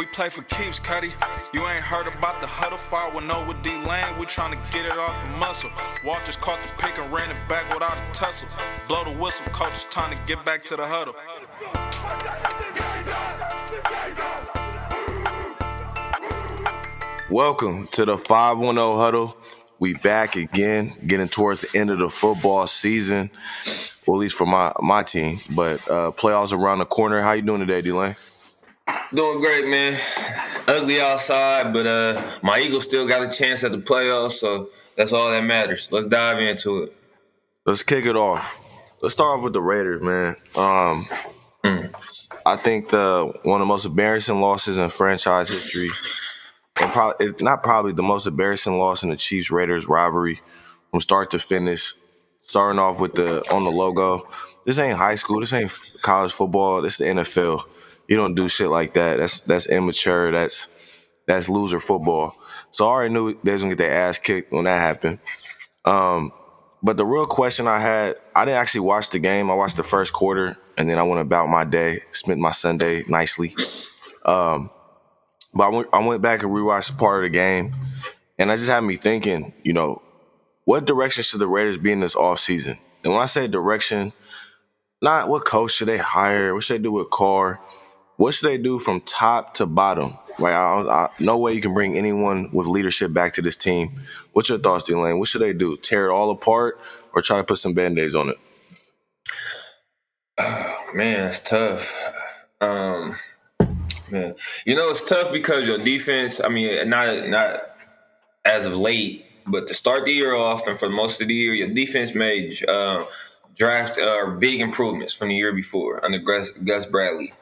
We play for keeps, Cuddy. You ain't heard about the huddle fire with no with D-Lane. We tryna get it off the muscle. Walters caught the pick and ran it back without a tussle. Blow the whistle, coach is trying to get back to the huddle. Welcome to the 510 Huddle. We back again, getting towards the end of the football season, well, at least for my team. But playoffs around the corner. How you doing today, D-Lane? Doing great, man. Ugly outside, but my Eagles still got a chance at the playoffs, so that's all that matters. Let's dive into it. Let's kick it off. Let's start off with the Raiders, man. I think one of the most embarrassing losses in franchise history, and it's not probably the most embarrassing loss in the Chiefs-Raiders rivalry from start to finish. Starting off with on the logo. This ain't high school. This ain't college football. This is the NFL. You don't do shit like that. That's immature. That's loser football. So I already knew they was gonna get their ass kicked when that happened. But the real question I had, I didn't actually watch the game. I watched the first quarter, and then I went about my day, spent my Sunday nicely. But I went back and rewatched part of the game, and that just had me thinking, what direction should the Raiders be in this offseason? And when I say direction, not what coach should they hire, what should they do with Carr, what should they do from top to bottom? Right? No way you can bring anyone with leadership back to this team. What's your thoughts, D-Lane? What should they do? Tear it all apart or try to put some Band-Aids on it? Man, it's tough. Man, it's tough because your defense, not as of late, but to start the year off and for most of the year, your defense made draft big improvements from the year before under Gus Bradley.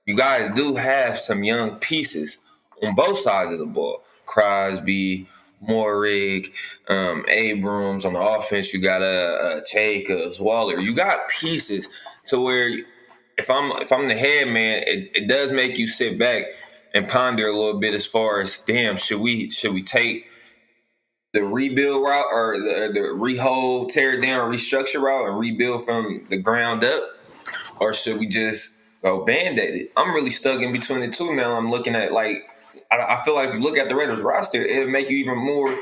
You guys do have some young pieces on both sides of the ball. Crosby, Morig, Abrams. On the offense, you got Jacobs, Waller. You got pieces to where if I'm the head man, it does make you sit back and ponder a little bit as far as, damn, should we take the rebuild route or the rehold, tear it down, restructure route and rebuild from the ground up? Or should we just go Band-Aid it? I'm really stuck in between the two now. I'm looking at, I feel like if you look at the Raiders roster, it'll make you even more,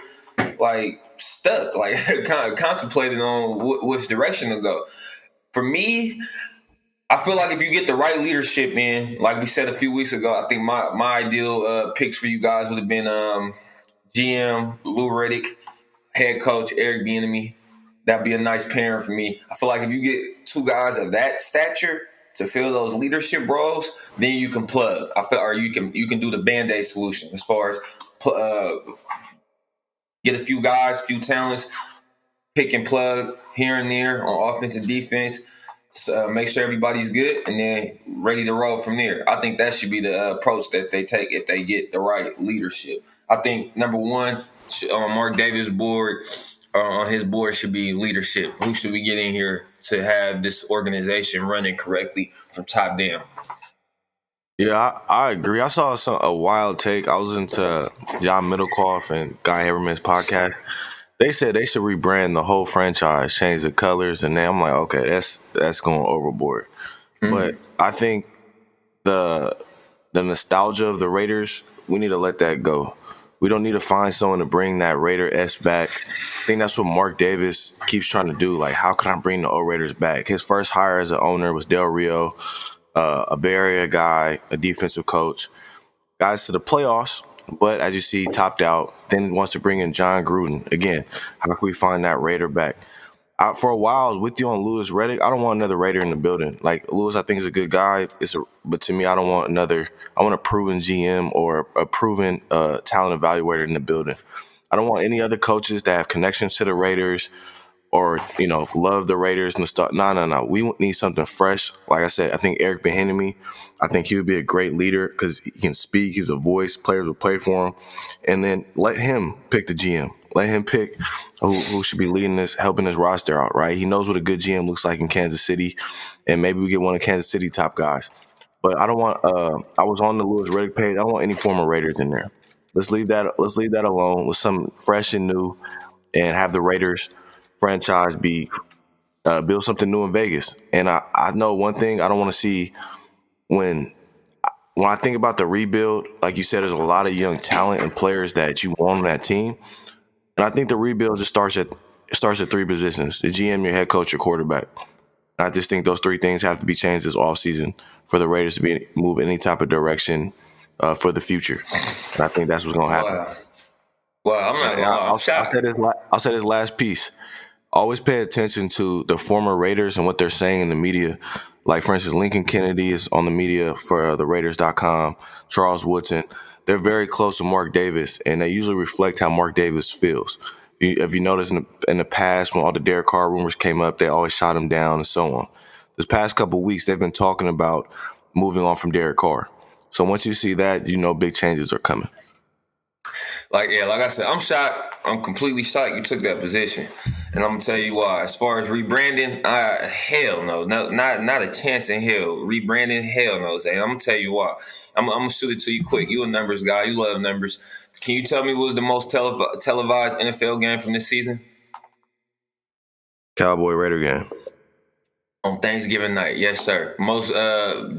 stuck, kind of contemplating on which direction to go. For me, I feel like if you get the right leadership in, like we said a few weeks ago, I think my ideal picks for you guys would have been GM Lou Riddick, head coach Eric Bieniemy. That'd be a nice pairing for me. I feel like if you get two guys of that stature to fill those leadership roles, then you can plug. Or you can do the Band-Aid solution as far as get a few guys, few talents, pick and plug here and there on offense and defense. Make sure everybody's good, and then ready to roll from there. I think that should be the approach that they take if they get the right leadership. I think number one on Mark Davis' board, on his board should be leadership. Who should we get in here to have this organization running correctly from top down? Yeah, I agree. I saw a wild take. I was into John Middlecoff and Guy Haberman's podcast. They said they should rebrand the whole franchise, change the colors, and then I'm like, okay, that's going overboard. Mm-hmm. But I think the nostalgia of the Raiders, we need to let that go. We don't need to find someone to bring that Raider-S back. I think that's what Mark Davis keeps trying to do. Like, how can I bring the old Raiders back? His first hire as an owner was Del Rio, a Bay Area guy, a defensive coach. Guys to the playoffs, but as you see, topped out. Then wants to bring in John Gruden. Again, how can we find that Raider back? For a while, I was with you on Louis Riddick. I don't want another Raider in the building. Like, Louis, I think, is a good guy. But to me, I don't want another. I want a proven GM or a proven talent evaluator in the building. I don't want any other coaches that have connections to the Raiders or, love the Raiders and stuff. No. We need something fresh. Like I said, I think Eric Bieniemy, I think he would be a great leader because he can speak. He's a voice. Players will play for him. And then let him pick the GM. Let him pick who should be leading this, helping his roster out, right? He knows what a good GM looks like in Kansas City, and maybe we get one of Kansas City top guys. But I don't want. I was on the Louis Riddick page. I don't want any former Raiders in there. Let's leave that alone with some fresh and new, and have the Raiders franchise build something new in Vegas. And I know one thing I don't want to see when when I think about the rebuild, like you said, there's a lot of young talent and players that you want on that team. And I think the rebuild just starts at three positions: the GM, your head coach, your quarterback. And I just think those three things have to be changed this offseason for the Raiders to move any type of direction for the future. And I think that's what's going to happen. Wow. Well, I'm not gonna lie. I'm shocked. I'll say this last piece. Always pay attention to the former Raiders and what they're saying in the media. Like, for instance, Lincoln Kennedy is on the media for the Raiders.com, Charles Woodson. They're very close to Mark Davis, and they usually reflect how Mark Davis feels. If you notice in the past, when all the Derek Carr rumors came up, they always shot him down and so on. This past couple of weeks, they've been talking about moving on from Derek Carr. So once you see that, you know big changes are coming. Like I said, I'm shocked. I'm completely shocked you took that position, and I'm gonna tell you why. As far as rebranding, hell no, not a chance in hell. Rebranding, hell no, Zay. I'm gonna tell you why. I'm gonna shoot it to you quick. You a numbers guy. You love numbers. Can you tell me what was the most televised NFL game from this season? Cowboy Raider game. On Thanksgiving night, yes, sir. Most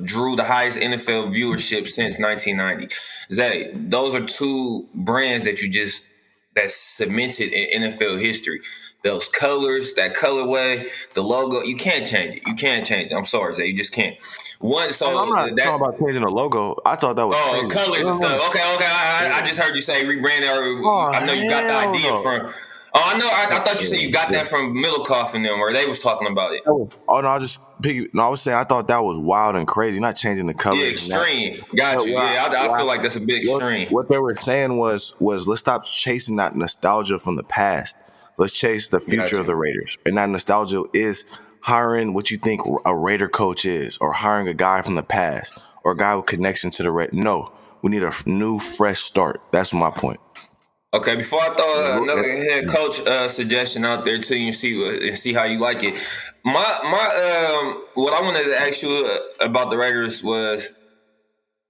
drew the highest NFL viewership since 1990. Zay, those are two brands that that's cemented in NFL history. Those colors, that colorway, the logo, you can't change it. You can't change it. I'm sorry, Zay, you just can't. One, so I'm not talking about changing the logo. I thought that was crazy. Colors and stuff. Okay. I just heard you say rebranding. I know you got the idea from. Oh, I know. I thought you said you got that from Middlecoff and them, where they was talking about it. Oh no, I was saying I thought that was wild and crazy. Not changing the colors. Yeah, extreme. Got you. I feel like that's a bit extreme. What they were saying was let's stop chasing that nostalgia from the past. Let's chase the future of the Raiders. And that nostalgia is hiring what you think a Raider coach is, or hiring a guy from the past, or a guy with connection to the Raiders. No, we need a new, fresh start. That's my point. Okay, before I throw another head coach suggestion out there to you and see how you like it, my what I wanted to ask you about the Raiders was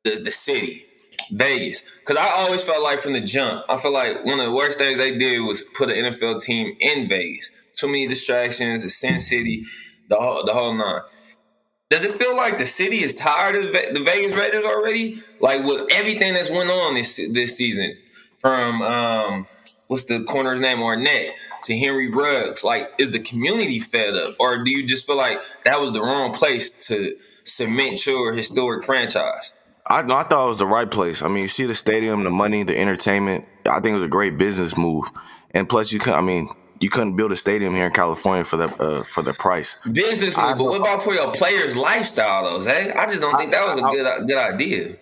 the city, Vegas, because I always felt like from the jump, I feel like one of the worst things they did was put an NFL team in Vegas. Too many distractions, the Sin City, the whole nine. Does it feel like the city is tired of the Vegas Raiders already? Like with everything that's went on this season. From what's the corner's name, Arnett, to Henry Ruggs, like, is the community fed up, or do you just feel like that was the wrong place to cement your historic franchise? I thought it was the right place. I mean, you see the stadium, the money, the entertainment. I think it was a great business move, and plus, you couldn't build a stadium here in California for the price. Business move, but what about for your players' lifestyle, though, Zay? I just don't think that was a good idea.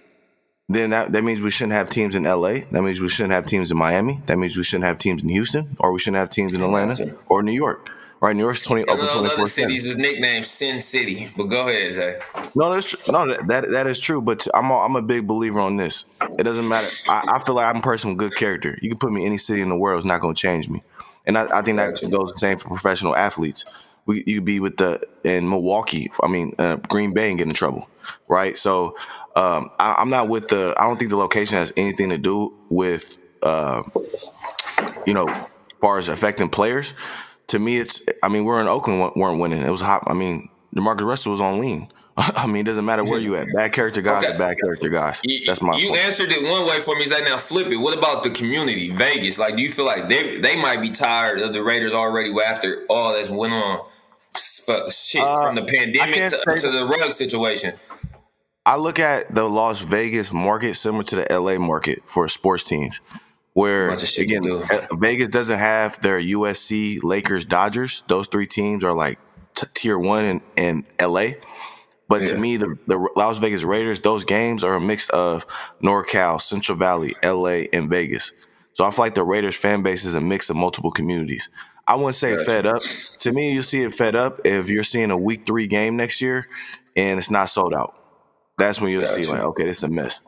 Then that means we shouldn't have teams in LA. That means we shouldn't have teams in Miami. That means we shouldn't have teams in Houston, or we shouldn't have teams in Atlanta or New York. Right? New York's open 24/7. Other cities is nicknamed Sin City. But go ahead, Zay. No, that's true. No, that is true. But I'm a big believer on this. It doesn't matter. I feel like I'm a person with good character. You can put me in any city in the world; it's not going to change me. And I think that goes the same for professional athletes. You could be in Milwaukee. Green Bay and get in trouble, right? So. I'm not with I don't think the location has anything to do with, as far as affecting players. To me, we're in Oakland, weren't winning. It was hot. DeMarcus Russell was on lean. It doesn't matter where you at. Bad character guys are bad character guys. That's my point. You answered it one way for me. Now flip it. What about the community, Vegas? Like, do you feel like they might be tired of the Raiders already after all that's went on? From the pandemic to the rug situation. I look at the Las Vegas market similar to the LA market for sports teams, where again Vegas doesn't have their USC, Lakers, Dodgers. Those three teams are like tier one in LA. But to me, the Las Vegas Raiders, those games are a mix of NorCal, Central Valley, LA, and Vegas. So I feel like the Raiders fan base is a mix of multiple communities. I wouldn't say fed up. To me, you see it fed up if you're seeing a week 3 game next year and it's not sold out. That's when you'll see, like, okay, this is a mess.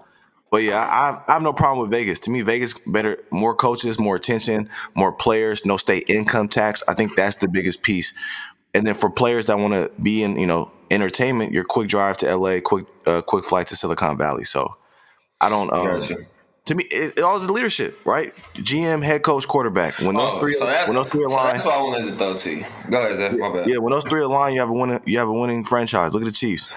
But yeah, I have no problem with Vegas. To me, Vegas better, more coaches, more attention, more players, no state income tax. I think that's the biggest piece. And then for players that want to be in, entertainment, your quick drive to LA, quick flight to Silicon Valley. So I don't. To me, it all is leadership, right? GM, head coach, quarterback. When those three align, that's what I wanted to throw to you. Go ahead, Zach. My bad. Yeah, when those three align, you have a winning franchise. Look at the Chiefs.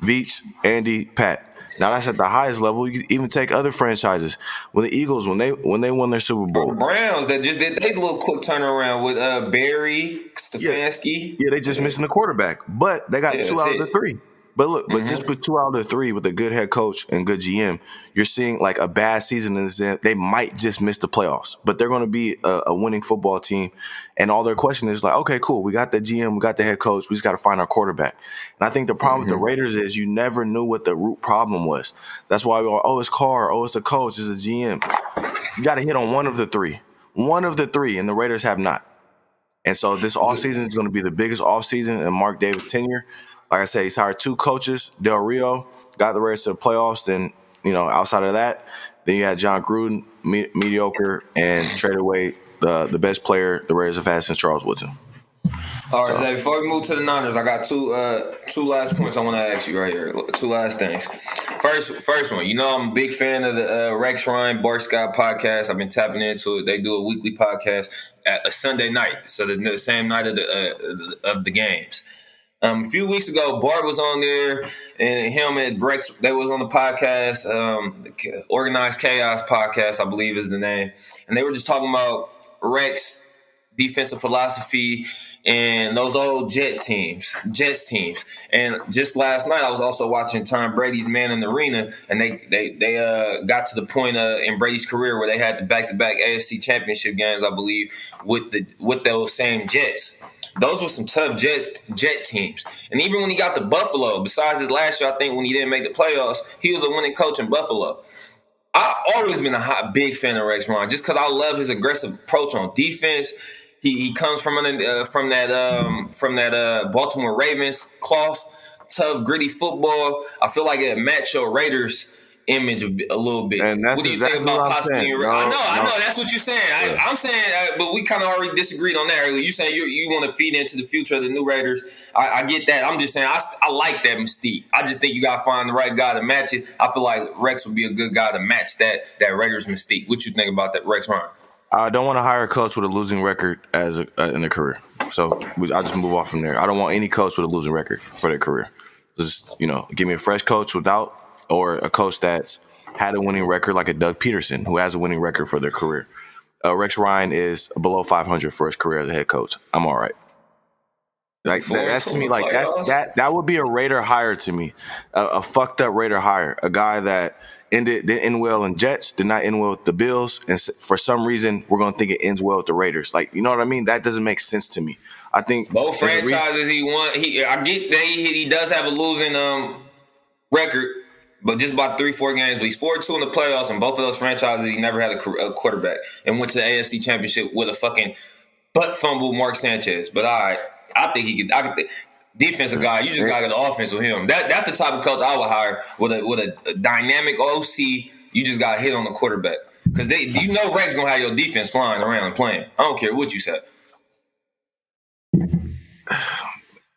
Veach, Andy, Pat. Now that's at the highest level. You can even take other franchises. When the Eagles, when they won their Super Or Bowl, the Browns that just did they little quick turnaround with Barry, yeah, Stefanski. yeah, they just missing the quarterback, but they got Yeah, two that's out of the it. three. But look, but just Mm-hmm. with 2 out of the 3 with a good head coach and good GM, you're seeing like a bad season in the sense they might just miss the playoffs, but they're going to be a winning football team. And all their question is like, okay, cool, we got the GM, we got the head coach, we just got to find our quarterback. And I think the problem with the Mm-hmm. Raiders is you never knew what the root problem was. That's why we all, oh, it's Carr, oh, it's the coach, it's the GM. You got to hit on one of the three, and the Raiders have not. And so this offseason is going to be the biggest offseason in Mark Davis' tenure. Like I said, he's hired 2 coaches. Del Rio got the Raiders to the playoffs. Then, outside of that, then you had John Gruden, mediocre, and traded away the best player the Raiders have had since Charles Woodson. All right, So, Zay, before we move to the Niners, I got two last points I want to ask you right here. 2 last things. First one, I'm a big fan of the Rex Ryan Bart Scott podcast. I've been tapping into it. They do a weekly podcast at a Sunday night, so the same night of the games. A few weeks ago, Bart was on there, and him and Rex, they was on the podcast, the Organized Chaos podcast, I believe is the name, and they were just talking about Rex defensive philosophy and those old Jets teams. And just last night, I was also watching Tom Brady's Man in the Arena, and they got to the point in Brady's career where they had the back-to-back AFC Championship games, I believe, with those same Jets. Those were some tough Jet teams. And even when he got to Buffalo, besides his last year, I think when he didn't make the playoffs, he was a winning coach in Buffalo. I've always been a big fan of Rex Ryan just because I love his aggressive approach on defense. He comes from that Baltimore Ravens cloth, tough, gritty football. I feel like it match your Raiders image a little bit. and that's What do you exactly think about what I'm possibly? saying. I know that's what you're saying. Yeah. I'm saying, but we kind of already disagreed on that earlier. You saying you want to feed into the future of the new Raiders. I get that. I'm just saying I like that mystique. I just think you got to find the right guy to match it. I feel like Rex would be a good guy to match that Raiders mystique. What you think about that, Rex Ryan? I don't want to hire a coach with a losing record in their career. So I just move off from there. I don't want any coach with a losing record for their career. Just, give me a fresh coach or a coach that's had a winning record like a Doug Peterson who has a winning record for their career. Rex Ryan is below 500 for his career as a head coach. I'm all right. Like that's to me, like that would be a Raider hire to me, a fucked up Raider hire, a guy that didn't end well in Jets, did not end well with the Bills, and for some reason we're gonna think it ends well with the Raiders. Like, you know what I mean? That doesn't make sense to me. I think both franchises he won. I get that he does have a losing record, but just about 3-4 games. But he's 4-2 in the playoffs, and both of those franchises he never had a quarterback, and went to the AFC Championship with a fucking butt fumble Mark Sanchez. But all right. I think he could. Defensive guy, you just got to get the offense with him. That's the type of coach I would hire with a dynamic OC. You just got to hit on the quarterback because Rex gonna have your defense flying around and playing. I don't care what you said.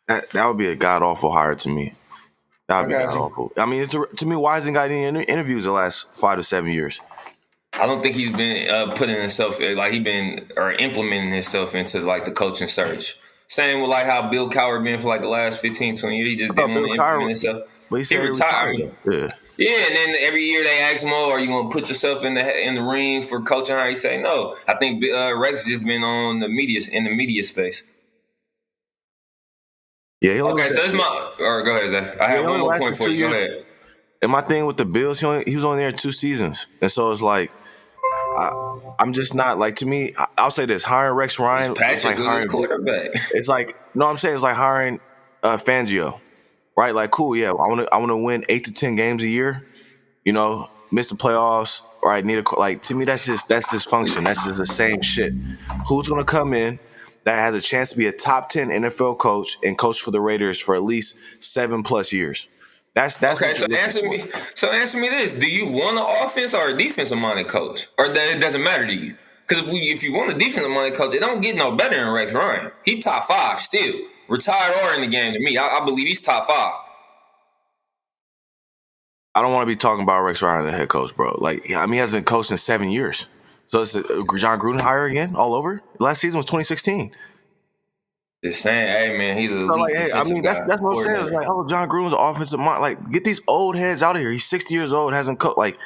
that would be a god awful hire to me. That would be god awful. I mean, to me, why hasn't got any interviews the last 5 to 7 years? I don't think he's been putting himself implementing himself into like the coaching search. Same with like how Bill Cowher been for like the last 15, 20 years. He just didn't want to implement himself. But he retired. Yeah, and then every year they ask him, "Oh, are you going to put yourself in the ring for coaching?" How he say no. I think Rex just been on the media space. Yeah. Okay, so it's my. All right, go ahead, Zay. I have one more point for you. Go ahead. And my thing with the Bills, he was only there 2 seasons, and so it's like. I'm just not like, to me. I'll say this: hiring Rex Ryan, it's like hiring quarterback. It's like I'm saying it's like hiring Fangio, right? Like, cool, yeah. I want to win 8 to 10 games a year. Miss the playoffs, right? To me, that's dysfunction. That's just the same shit. Who's gonna come in that has a chance to be a top 10 NFL coach and coach for the Raiders for at least 7+ years? That's okay. So answer me this: do you want an offense or a defensive minded coach, or that it doesn't matter to you? Because if you want a defensive minded coach, it don't get no better than Rex Ryan. He top 5 still, retired or in the game. To me, I believe he's top 5. I don't want to be talking about Rex Ryan, the head coach, bro. Like, he hasn't coached in 7 years. So it's a John Gruden hire again, all over. Last season was 2016. Just saying, hey man, he's an So elite like, hey, I defensive mean, guy. that's what I'm saying. It's like, oh, John Gruden's offensive mind. Like, get these old heads out of here. He's 60 years old, hasn't coached. Like,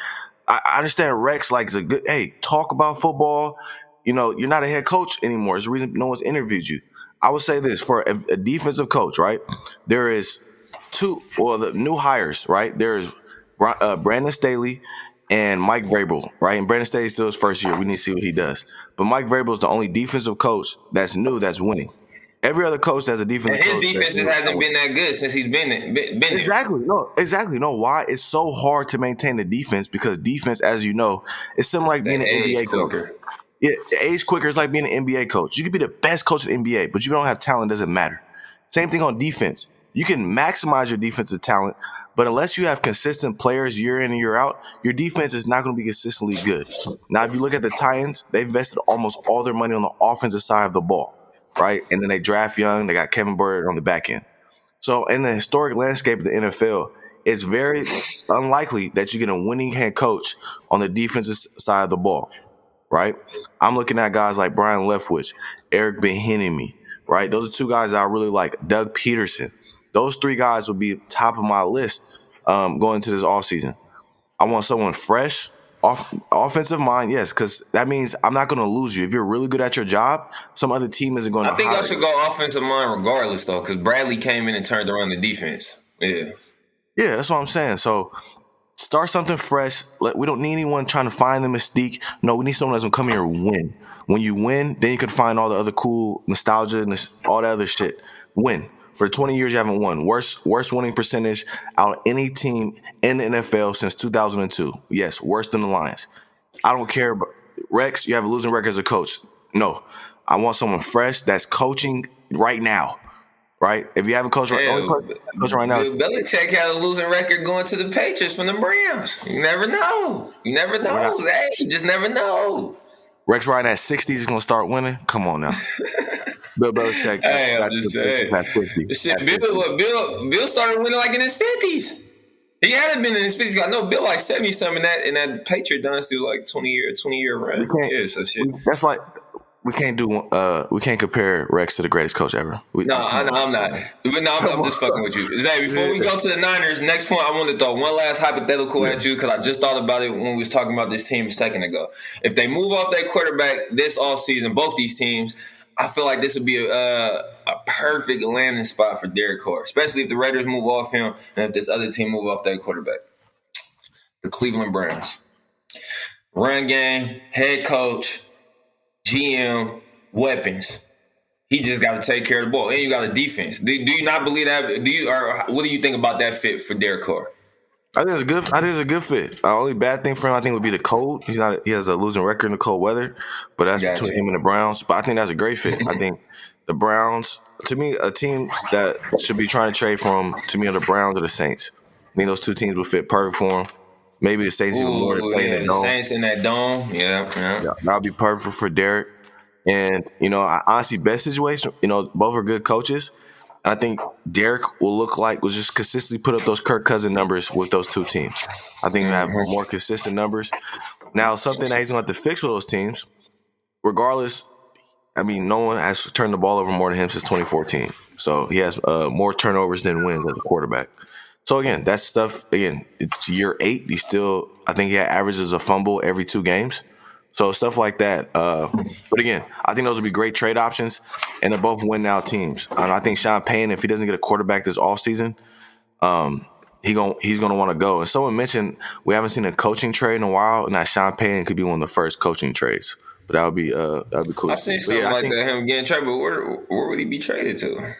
I understand Rex like is a good. Hey, talk about football. You know, you're not a head coach anymore. It's the reason no one's interviewed you. I would say this for a defensive coach, right? There is the new hires, right? There is Brandon Staley and Mike Vrabel, right? And Brandon Staley's still his first year. We need to see what he does. But Mike Vrabel is the only defensive coach that's new that's winning. Every other coach that's a defensive And his coach. defense hasn't been that good since he's been there. Exactly. No, why? It's so hard to maintain the defense because defense, as you know, it's similar like being an NBA coach. Yeah, age quicker is like being an NBA coach. You could be the best coach in the NBA, but you don't have talent, doesn't matter. Same thing on defense. You can maximize your defensive talent, but unless you have consistent players year in and year out, your defense is not going to be consistently good. Now, if you look at the Titans, they've invested almost all their money on the offensive side of the ball, right? And then they draft young. They got Kevin Byard on the back end. So in the historic landscape of the NFL, it's very unlikely that you get a winning head coach on the defensive side of the ball, right? I'm looking at guys like Brian Leftwich, Eric Bieniemy, right? Those are two guys I really like. Doug Peterson. Those three guys would be top of my list going into this offseason. I want someone fresh, offensive mind, yes, because that means I'm not going to lose you. If you're really good at your job, some other team isn't going to hire you. I think I should go offensive mind regardless, though, because Bradley came in and turned around the defense. Yeah, that's what I'm saying. So start something fresh. We don't need anyone trying to find the mystique. No, we need someone that's going to come here and win. When you win, then you can find all the other cool nostalgia and all that other shit. Win. For 20 years, you haven't won. Worst winning percentage out of any team in the NFL since 2002. Yes, worse than the Lions. I don't care. But Rex, you have a losing record as a coach. No. I want someone fresh that's coaching right now. Right? If you haven't coached right now. Belichick had a losing record going to the Patriots from the Browns. You never know. Hey, you just never know. Rex Ryan at 60 is going to start winning? Come on now. Bill Belichick. Hey, I'm just saying. Bill started winning like in his 50s. He hadn't been in his 50s. I know Bill like 70-something in that Patriot dynasty, like 20-year run. That's like we can't compare Rex to the greatest coach ever. I'm not. I'm just fucking with you. Zay, before we go to the Niners, next point, I want to throw one last hypothetical at you because I just thought about it when we was talking about this team a second ago. If they move off their quarterback this offseason, both these teams, I feel like this would be a perfect landing spot for Derek Carr, especially if the Raiders move off him and if this other team move off their quarterback. The Cleveland Browns. Run game, head coach, GM, weapons. He just got to take care of the ball. And you got a defense. Do you not believe that? What do you think about that fit for Derek Carr? I think it's a good fit. The only bad thing for him, I think, would be the cold. He has a losing record in the cold weather, but that's between him and the Browns. But I think that's a great fit. I think the Browns, to me, a team that should be trying to trade for him, to me, are the Browns or the Saints. I think those two teams would fit perfect for him. Maybe the Saints even more to play in that dome. The Saints in that dome, yeah. That'll be perfect for Derek. And, I honestly, best situation, both are good coaches. And I think Derek will just consistently put up those Kirk Cousins numbers with those two teams. I think he'll have more consistent numbers. Now, something that he's going to have to fix with those teams, regardless, no one has turned the ball over more than him since 2014. So he has more turnovers than wins as a quarterback. So, again, that's stuff, it's year 8. I think he averages a fumble every 2 games. So stuff like that. But again, I think those would be great trade options, and they're both win-now teams. And I think Sean Payton, if he doesn't get a quarterback this offseason, he's going to want to go. And someone mentioned we haven't seen a coaching trade in a while, and that Sean Payton could be one of the first coaching trades. But that would be cool. I seen something that, him getting traded, but where would he be traded to?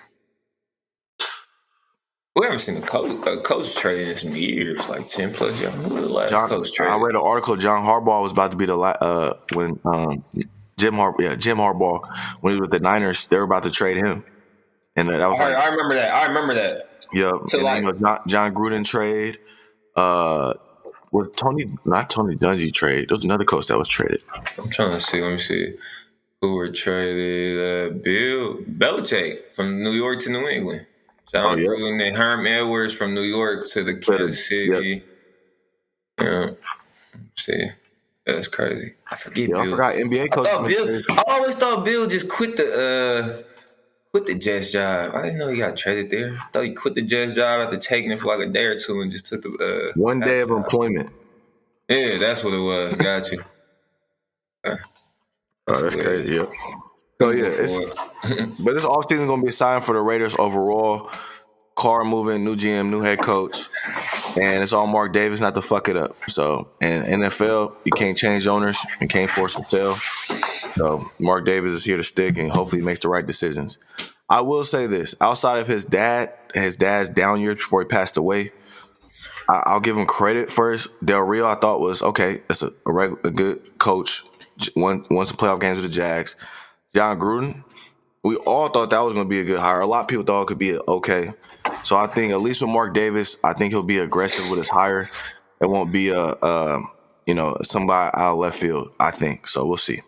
We haven't seen a coach trade in some years, like 10 plus years. Who was the last coach trade? I read an article. John Harbaugh was about to be when Jim Harbaugh, when he was with the Niners, they were about to trade him, and that was I remember that. Yeah, John Gruden trade. Was not Tony Dungy trade? There was another coach that was traded. I'm trying to see. Let me see. Who were traded? Bill Belichick from New York to New England. John Gruden and Herm Edwards from New York to the Kansas City. Yep. Yeah. Let's see. That's crazy. I forget Bill. I forgot NBA coach. I always thought Bill just quit the quit the Jets job. I didn't know he got traded there. I thought he quit the Jets job after taking it for like a day or two and just took the 1 day that of job. employment. Yeah, that's what it was. Got you. Oh, That's that's hilarious. crazy. Yep. So Simple yeah, for it's it. but this offseason is gonna be a sign for the Raiders overall. Carr moving, new GM, new head coach, and it's all Mark Davis not to fuck it up. So, and NFL, you can't change owners, you can't force them to sell. So Mark Davis is here to stick, and hopefully he makes the right decisions. I will say this: outside of his dad's down years before he passed away, I'll give him credit first. Del Rio, I thought was okay. That's a good coach. Won some playoff games with the Jags. John Gruden, we all thought that was going to be a good hire. A lot of people thought it could be okay. So I think at least with Mark Davis, I think he'll be aggressive with his hire. It won't be somebody out of left field. I think so. We'll see. You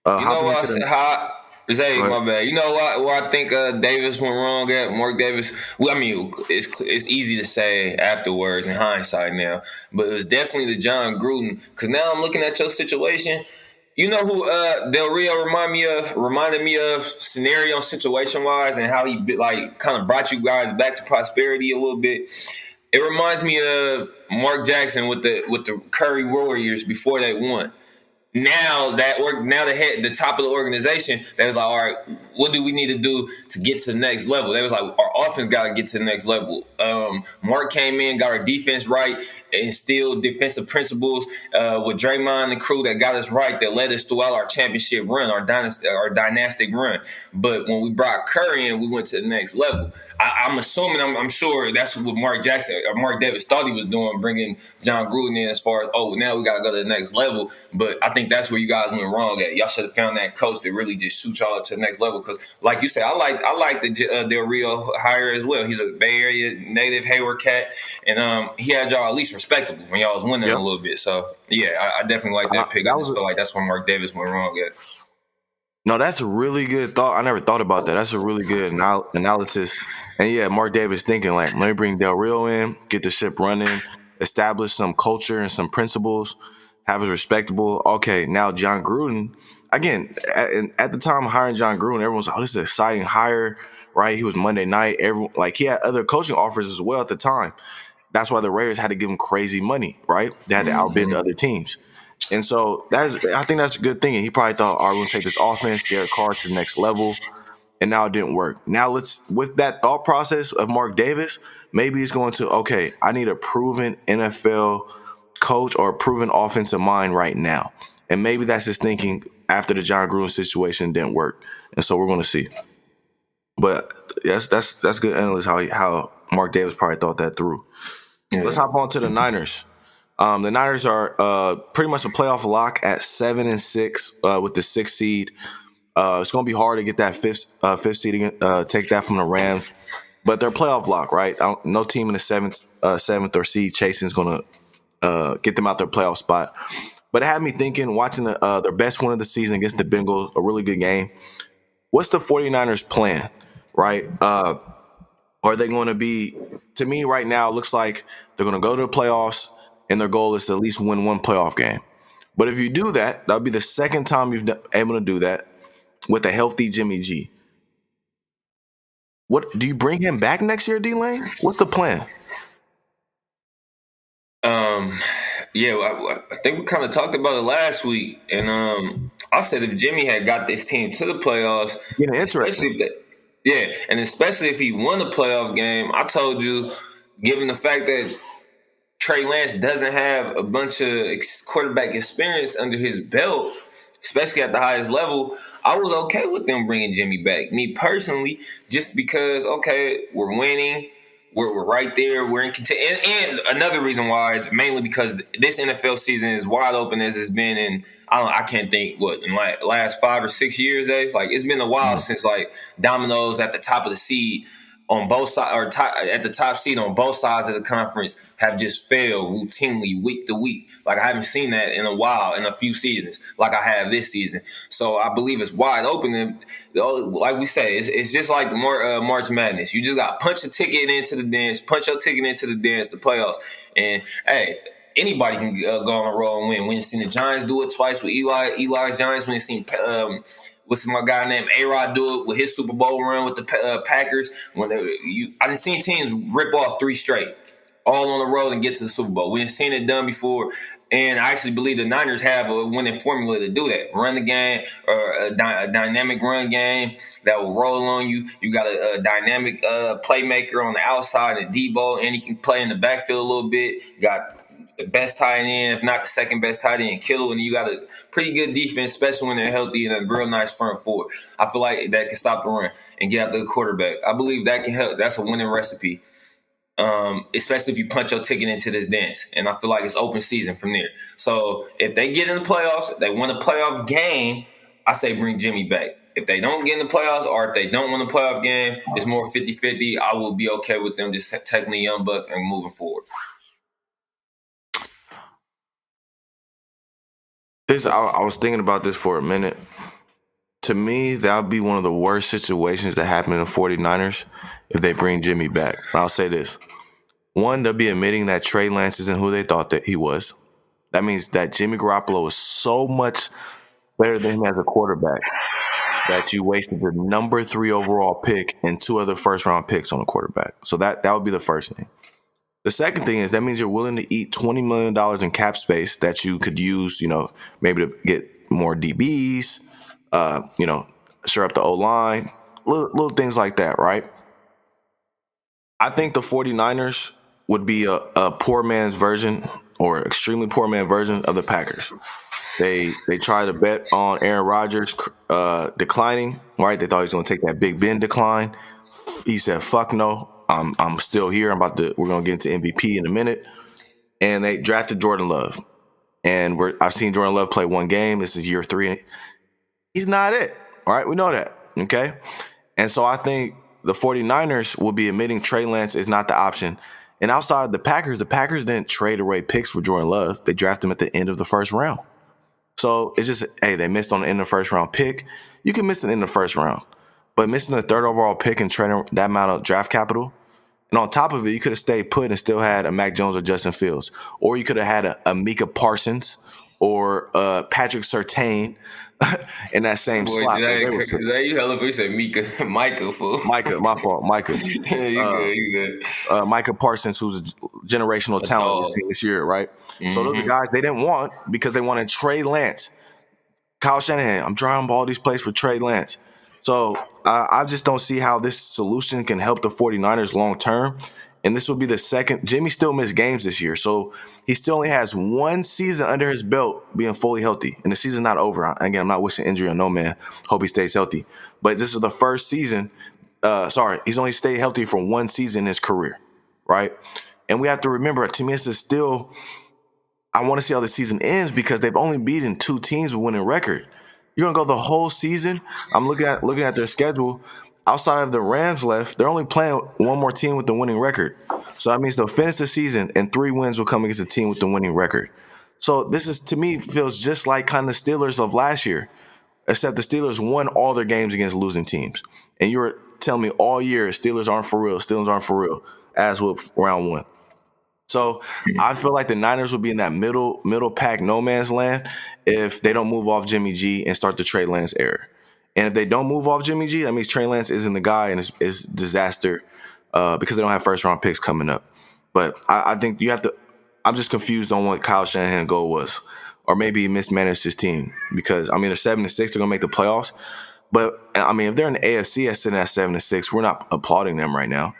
know Hopping what I into said? the Zay, go ahead. my bad. You know what? Where I think Davis went wrong at Mark Davis. Well, I mean, it's easy to say afterwards in hindsight now, but it was definitely the John Gruden. Because now I'm looking at your situation. You know who Del Rio reminded me of scenario situation wise, and how he like kind of brought you guys back to prosperity a little bit. It reminds me of Mark Jackson with the Curry Warriors before they won. Now the top of the organization, they was like, all right, what do we need to do to get to the next level? They was like, our offense got to get to the next level. Mark came in, got our defense right, instilled defensive principles with Draymond and crew that got us right, that led us throughout our championship run, our dynastic run. But when we brought Curry in, we went to the next level. I'm assuming, I'm sure that's what Mark Jackson or Mark Davis thought he was doing, bringing John Gruden in as far as, now we got to go to the next level. But I think that's where you guys went wrong at. Y'all should have found that coach that really just shoot y'all to the next level. Because, like you said, I like the Del Rio hire as well. He's a Bay Area native, Hayward cat, and he had y'all at least respectable when y'all was winning Yep. a little bit. So yeah, I definitely like that pick. I just feel like that's where Mark Davis went wrong at. No, that's a really good thought. I never thought about that. That's a really good analysis. And yeah, Mark Davis thinking like, let me bring Del Rio in, get the ship running, establish some culture and some principles, have it respectable. Okay, now John Gruden, again, at the time hiring John Gruden, everyone was like, oh, this is an exciting hire, right? He was Monday night. He had other coaching offers as well at the time. That's why the Raiders had to give him crazy money, right? They had to outbid the other teams. And so I think that's a good thing. And he probably thought, all right, we're going to take this offense, Derek Carr to the next level. And now it didn't work. Now with that thought process of Mark Davis, maybe he's going to, okay, I need a proven NFL coach or a proven offensive mind right now. And maybe that's his thinking after the John Gruden situation didn't work. And so we're going to see. But that's good analysis how Mark Davis probably thought that through. Yeah. Let's hop on to the Niners. The Niners are pretty much a playoff lock at 7-6 with the 6th seed. It's going to be hard to get that fifth seed again, take that from the Rams, but they're playoff lock, right? No team in the seventh or seed chasing is going to get them out their playoff spot. But it had me thinking, watching their best win of the season against the Bengals, a really good game. What's the 49ers plan, right? Are they going to be, to me right now, it looks like they're going to go to the playoffs, and their goal is to at least win one playoff game. But if you do that, that'll be the second time you've been able to do that with a healthy Jimmy G. What do you bring him back next year, D-Lane? What's the plan? Yeah, I think we kind of talked about it last week, and I said if Jimmy had got this team to the playoffs, Getting interesting. especially if he won the playoff game, I told you, given the fact that Trey Lance doesn't have a bunch of quarterback experience under his belt, especially at the highest level, I was okay with them bringing Jimmy back. Me personally, just because, okay, we're winning. We're right there. We're in contention. And another reason why is mainly because this NFL season is wide open as it's been in, I can't think, in like last 5 or 6 years, Like, it's been a while since, like, dominoes at the top of the seed on both sides, or at the top seed on both sides of the conference have just failed routinely week to week. Like, I haven't seen that in a while, in a few seasons, like I have this season. So I believe it's wide open. And like we say, it's just like March Madness. You just got to punch your ticket into the dance, the playoffs. And, hey, anybody can go on a roll and win. We ain't seen the Giants do it twice with Eli's Giants. We ain't seen what's my guy named A-Rod do it with his Super Bowl run with the Packers. I didn't see teams rip off 3 straight, all on the road and get to the Super Bowl. We ain't seen it done before. And I actually believe the Niners have a winning formula to do that. Run the game, or a dynamic run game that will roll on you. You got a dynamic playmaker on the outside, and Debo, and he can play in the backfield a little bit. You got the best tight end, if not the second best tight end, Kittle, and you got a pretty good defense, especially when they're healthy, and a real nice front four. I feel like that can stop the run and get out the quarterback. I believe that can help. That's a winning recipe. Especially if you punch your ticket into this dance. And I feel like it's open season from there. So if they get in the playoffs, they win a playoff game, I say bring Jimmy back. If they don't get in the playoffs, or if they don't win a playoff game, it's more 50-50. I will be okay with them just taking the young buck and moving forward. I was thinking about this for a minute. To me, that would be one of the worst situations that happen in the 49ers if they bring Jimmy back. And I'll say this. One, they'll be admitting that Trey Lance isn't who they thought that he was. That means that Jimmy Garoppolo is so much better than him as a quarterback that you wasted the number 3 overall pick and 2 other first-round picks on a quarterback. So that would be the first thing. The second thing is that means you're willing to eat $20 million in cap space that you could use, maybe to get more DBs, shore up the O-line, little things like that, right? I think the 49ers would be a poor man's version or extremely poor man version of the Packers. They tried to bet on Aaron Rodgers declining, right? They thought he was going to take that Big Ben decline. He said, "Fuck no, I'm still here. We're going to get into MVP in a minute." And they drafted Jordan Love. And I've seen Jordan Love play 1 game. This is year 3. He's not it, all right? We know that, okay? And so I think the 49ers will be admitting Trey Lance is not the option. And outside the Packers didn't trade away picks for Jordan Love. They drafted him at the end of the first round. So it's just, hey, they missed on the end of the first round pick. You can miss it in the first round. But missing the 3rd overall pick and trading that amount of draft capital, and on top of it, you could have stayed put and still had a Mac Jones or Justin Fields. Or you could have had a Micah Parsons or Patrick Surtain in that same slot. You hell if you said Micah, fool. Micah, my fault, Micah. You good. Micah Parsons, who's a generational talent this year, right? Mm-hmm. So those are guys they didn't want because they wanted Trey Lance. Kyle Shanahan, I'm drawing all these plays for Trey Lance. So I just don't see how this solution can help the 49ers long term. And this will be the second. Jimmy still missed games this year. So he still only has 1 season under his belt being fully healthy. And the season's not over. Again, I'm not wishing injury on no man. Hope he stays healthy. But this is the first season. He's only stayed healthy for 1 season in his career, right? And we have to remember, to me, this is still, I want to see how the season ends because they've only beaten 2 teams with winning record. You're going to go the whole season. I'm looking at their schedule. Outside of the Rams left, they're only playing 1 more team with the winning record. So that means they'll finish the season and 3 wins will come against a team with the winning record. So this is, to me, feels just like kind of the Steelers of last year, except the Steelers won all their games against losing teams. And you were telling me all year Steelers aren't for real, as with round 1. So I feel like the Niners will be in that middle pack no man's land if they don't move off Jimmy G and start the Trey Lance era. And if they don't move off Jimmy G, that means Trey Lance isn't the guy and it's disaster because they don't have first-round picks coming up. But I think you have to – I'm just confused on what Kyle Shanahan's goal was. Or maybe he mismanaged his team because, they're 7-6. They're going to make the playoffs. But, if they're in the AFC at sitting at 7-6, we're not applauding them right now.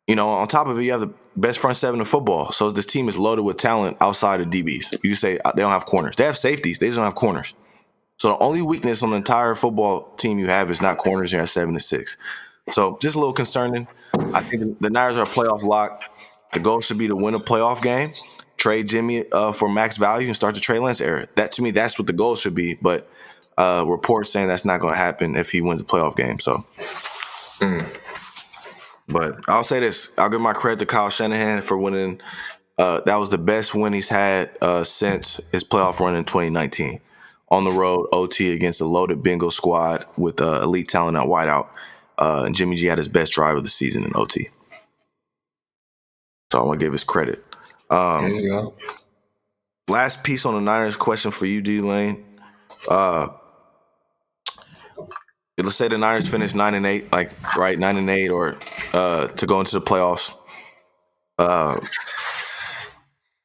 On top of it, you have the best front 7 in football. So this team is loaded with talent outside of DBs. You say they don't have corners. They have safeties. They just don't have corners. So the only weakness on the entire football team you have is not corners. You're at 7-6. So just a little concerning. I think the Niners are a playoff lock. The goal should be to win a playoff game, trade Jimmy for max value, and start the Trey Lance era. That to me, that's what the goal should be. But reports saying that's not going to happen if he wins a playoff game. So, But I'll say this: I'll give my credit to Kyle Shanahan for winning. That was the best win he's had since his playoff run in 2019. On the road, OT against a loaded Bengals squad with elite talent at wideout. And Jimmy G had his best drive of the season in OT. So I want to give his credit. There you go. last piece on the Niners question for you, D-Lane. Let's say the Niners finish 9-8, like right 9-8, or to go into the playoffs.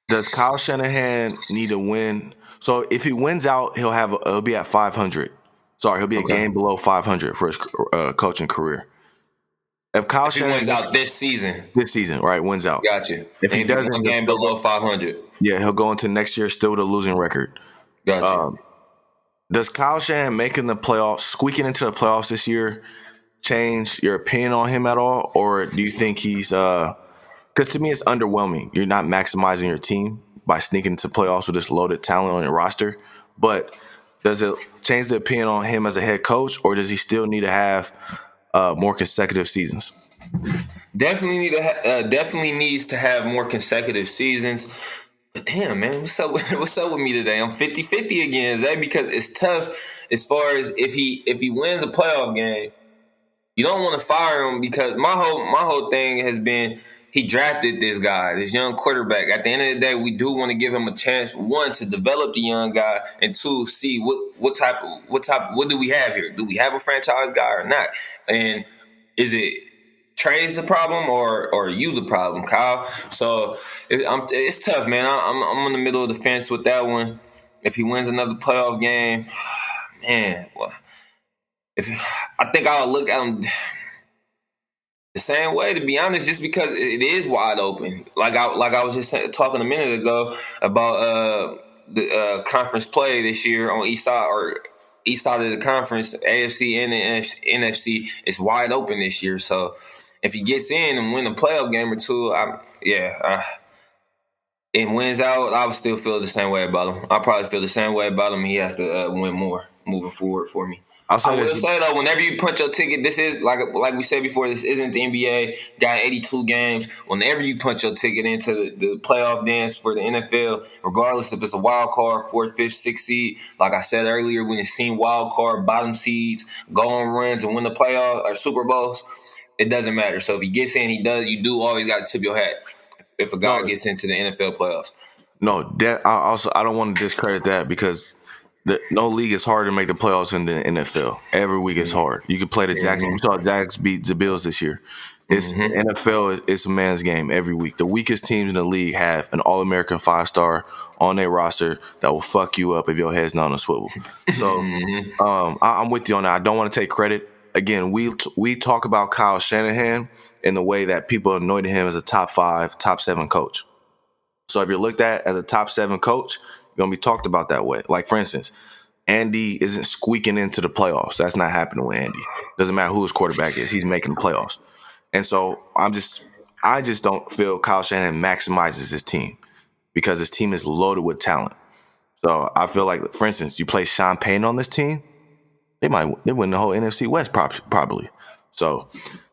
Does Kyle Shanahan need to win? So if he wins out, he'll be at 500. Sorry, he'll be a game below 500 for his coaching career. If Kyle He wins out this season, right, wins out. Gotcha. If he doesn't, one game below 500. Yeah, he'll go into next year still with a losing record. Gotcha. Does Kyle Shanahan making the playoffs, squeaking into the playoffs this year, change your opinion on him at all, or do you think he's? Because to me, it's underwhelming. You're not maximizing your team by sneaking into playoffs with this loaded talent on your roster. But does it change the opinion on him as a head coach, or does he still need to have more consecutive seasons? Definitely needs to have more consecutive seasons. But damn, man, what's up with me today? I'm 50-50 again, Zay, because it's tough as far as if he wins a playoff game, you don't want to fire him, because my whole thing has been he drafted this guy, this young quarterback. At the end of the day, we do want to give him a chance, one, to develop the young guy, and two, see what do we have here? Do we have a franchise guy or not? And is it Trey's the problem or you the problem, Kyle? So it's tough, man. I'm in the middle of the fence with that one. If he wins another playoff game, man, well, I think I'll look at him the same way, to be honest, just because it is wide open. Like I was just talking a minute ago about the conference play this year on east side of the conference, AFC and the NFC. It's wide open this year. So if he gets in and win a playoff game or two, and wins out, I would still feel the same way about him. I'll probably feel the same way about him. He has to win more moving forward for me. I will say though, whenever you punch your ticket, this is like we said before, this isn't the NBA. Got 82 games. Whenever you punch your ticket into the playoff dance for the NFL, regardless if it's a wild card, 4th, 5th, 6th seed, like I said earlier, when you've seen wild card bottom seeds go on runs and win the playoff or Super Bowls, it doesn't matter. So if he gets in, you do always got to tip your hat if a guy gets into the NFL playoffs. No, I don't want to discredit that, because no league is harder to make the playoffs in the NFL. Every week is hard. You can play the Jackson. We saw Jags beat the Bills this year. It's NFL. It's a man's game every week. The weakest teams in the league have an All-American 5-star on their roster that will fuck you up if your head's not on a swivel. So I'm with you on that. I don't want to take credit. Again, we talk about Kyle Shanahan in the way that people anointed him as a top 5, top 7 coach. So if you're looked at as a top 7 coach, you're going to be talked about that way. Like, for instance, Andy isn't squeaking into the playoffs. That's not happening with Andy. Doesn't matter who his quarterback is. He's making the playoffs. And so I just don't feel Kyle Shanahan maximizes his team, because his team is loaded with talent. So I feel like, for instance, you play Sean Payton on this team, they win the whole NFC West probably. So,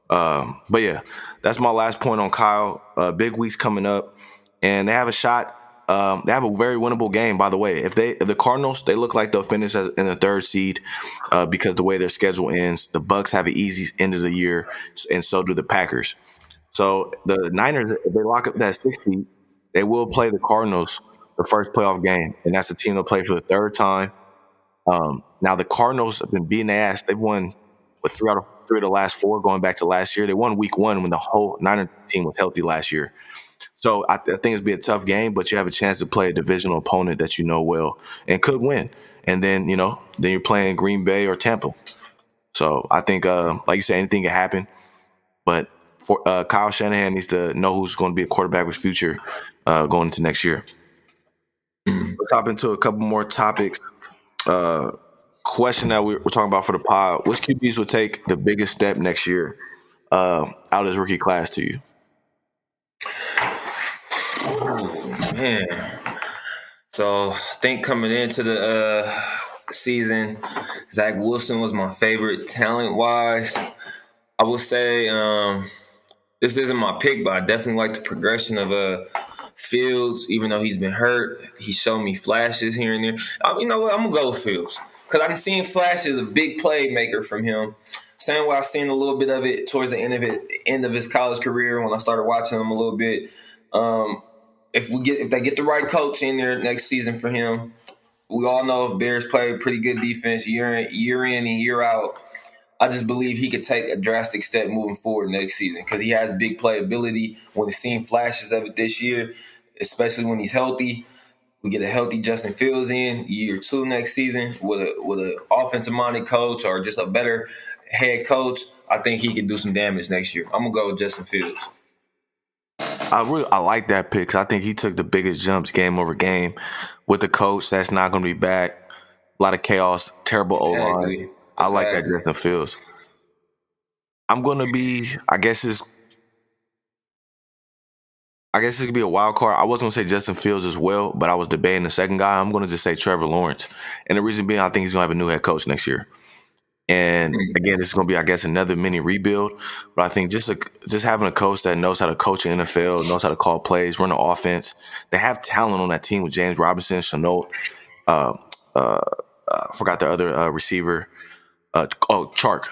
but yeah, that's my last point on Kyle. Big week's coming up, and they have a shot. They have a very winnable game, by the way. If the Cardinals, they look like they'll finish in the 3rd seed because the way their schedule ends. The Bucs have an easy end of the year, and so do the Packers. So the Niners, if they lock up that 6th seed, they will play the Cardinals the first playoff game, and that's the team they'll play for the 3rd time. Now the Cardinals have been beating their ass. They've won 3 out of the last 4 going back to last year. They won week 1 when the whole Niner team was healthy last year. So I think it's be a tough game, but you have a chance to play a divisional opponent that you know well and could win. And then, then you're playing Green Bay or Tampa. So I think, like you said, anything can happen. But for Kyle Shanahan needs to know who's going to be a quarterback with future going into next year. Let's hop into a couple more topics. Question that we're talking about for the pod: which QBs would take the biggest step next year out of his rookie class to you? Oh, man. So I think coming into the season, Zach Wilson was my favorite talent-wise. I would say this isn't my pick, but I definitely like the progression of Fields. Even though he's been hurt, he showed me flashes here and there. You know what? I'm going to go with Fields, because I've seen flashes of big playmaker from him. Same way I've seen a little bit of it towards the end of his college career when I started watching him a little bit. if they get the right coach in there next season for him, we all know Bears play pretty good defense year in and year out. I just believe he could take a drastic step moving forward next season because he has big playability. When we've seen flashes of it this year, especially when he's healthy, we get a healthy Justin Fields in year 2 next season with a offensive minded coach or just a better head coach. I think he could do some damage next year. I'm gonna go with Justin Fields. I like that pick 'cause I think he took the biggest jumps game over game with the coach that's not going to be back. A lot of chaos, terrible O-line. Exactly. I like that Justin Fields. I'm going to be, I guess it could be a wild card. I was going to say Justin Fields as well, but I was debating the second guy. I'm going to just say Trevor Lawrence. And the reason being, I think he's going to have a new head coach next year. And again, this is going to be, I guess, another mini rebuild. But I think just having a coach that knows how to coach in the NFL, knows how to call plays, run the offense. They have talent on that team with James Robinson, Chenault, forgot the other receiver. Chark,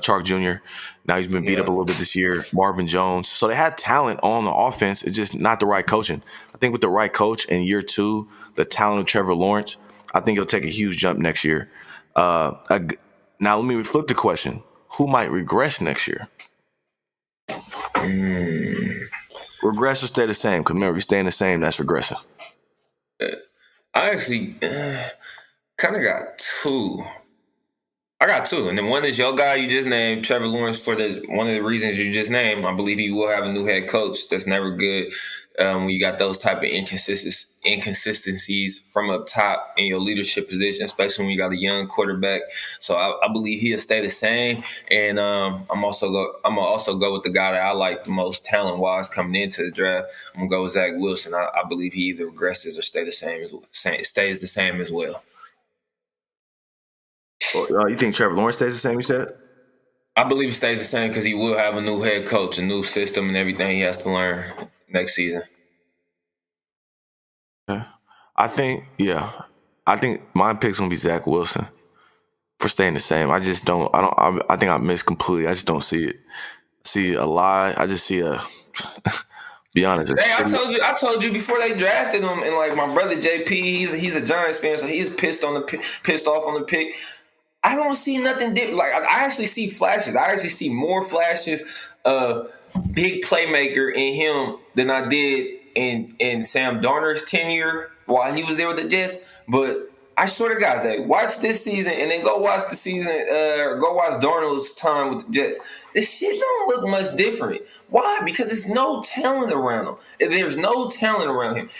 Chark Jr. Now he's been beat up a little bit this year. Marvin Jones. So they had talent on the offense. It's just not the right coaching. I think with the right coach in year 2, the talent of Trevor Lawrence, I think he'll take a huge jump next year. Now let me flip the question: who might regress next year? Regress or stay the same? Because remember, if you're staying the same, that's regressing. I actually kind of got 2. I got 2, and then one is your guy you just named, Trevor Lawrence, for one of the reasons you just named. I believe he will have a new head coach. That's never good when you got those type of inconsistencies from up top in your leadership position, especially when you got a young quarterback. So I believe he'll stay the same. And I'm also go with the guy that I like the most talent wise coming into the draft. I'm gonna go with Zach Wilson. I believe he either regresses or stays the same as well. You think Trevor Lawrence stays the same, you said? I believe he stays the same because he will have a new head coach, a new system, and everything he has to learn next season. I think my pick's going to be Zach Wilson for staying the same. I think I missed completely. I just don't see it. See a lie. I just see a... Be honest. Hey, I told you before they drafted him, and like my brother JP, he's a Giants fan, so he's pissed off on the pick. I don't see nothing different. Like I actually see flashes. I actually see more flashes of big playmaker in him than I did in Sam Darnold's tenure while he was there with the Jets. But I swear to God, Zach, watch this season and then go watch the season. Go watch Darnold's time with the Jets. This shit don't look much different. Why? Because there's no talent around him. There's no talent around him.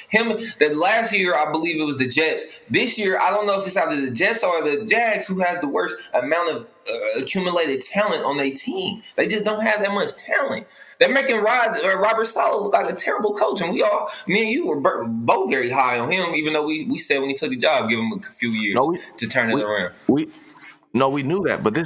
The last year, I believe it was the Jets. This year, I don't know if it's either the Jets or the Jags who has the worst amount of accumulated talent on their team. They just don't have that much talent. They're making Robert Saleh look like a terrible coach, and me and you were both very high on him, even though we said when he took the job, give him a few years to turn it around. We knew that, but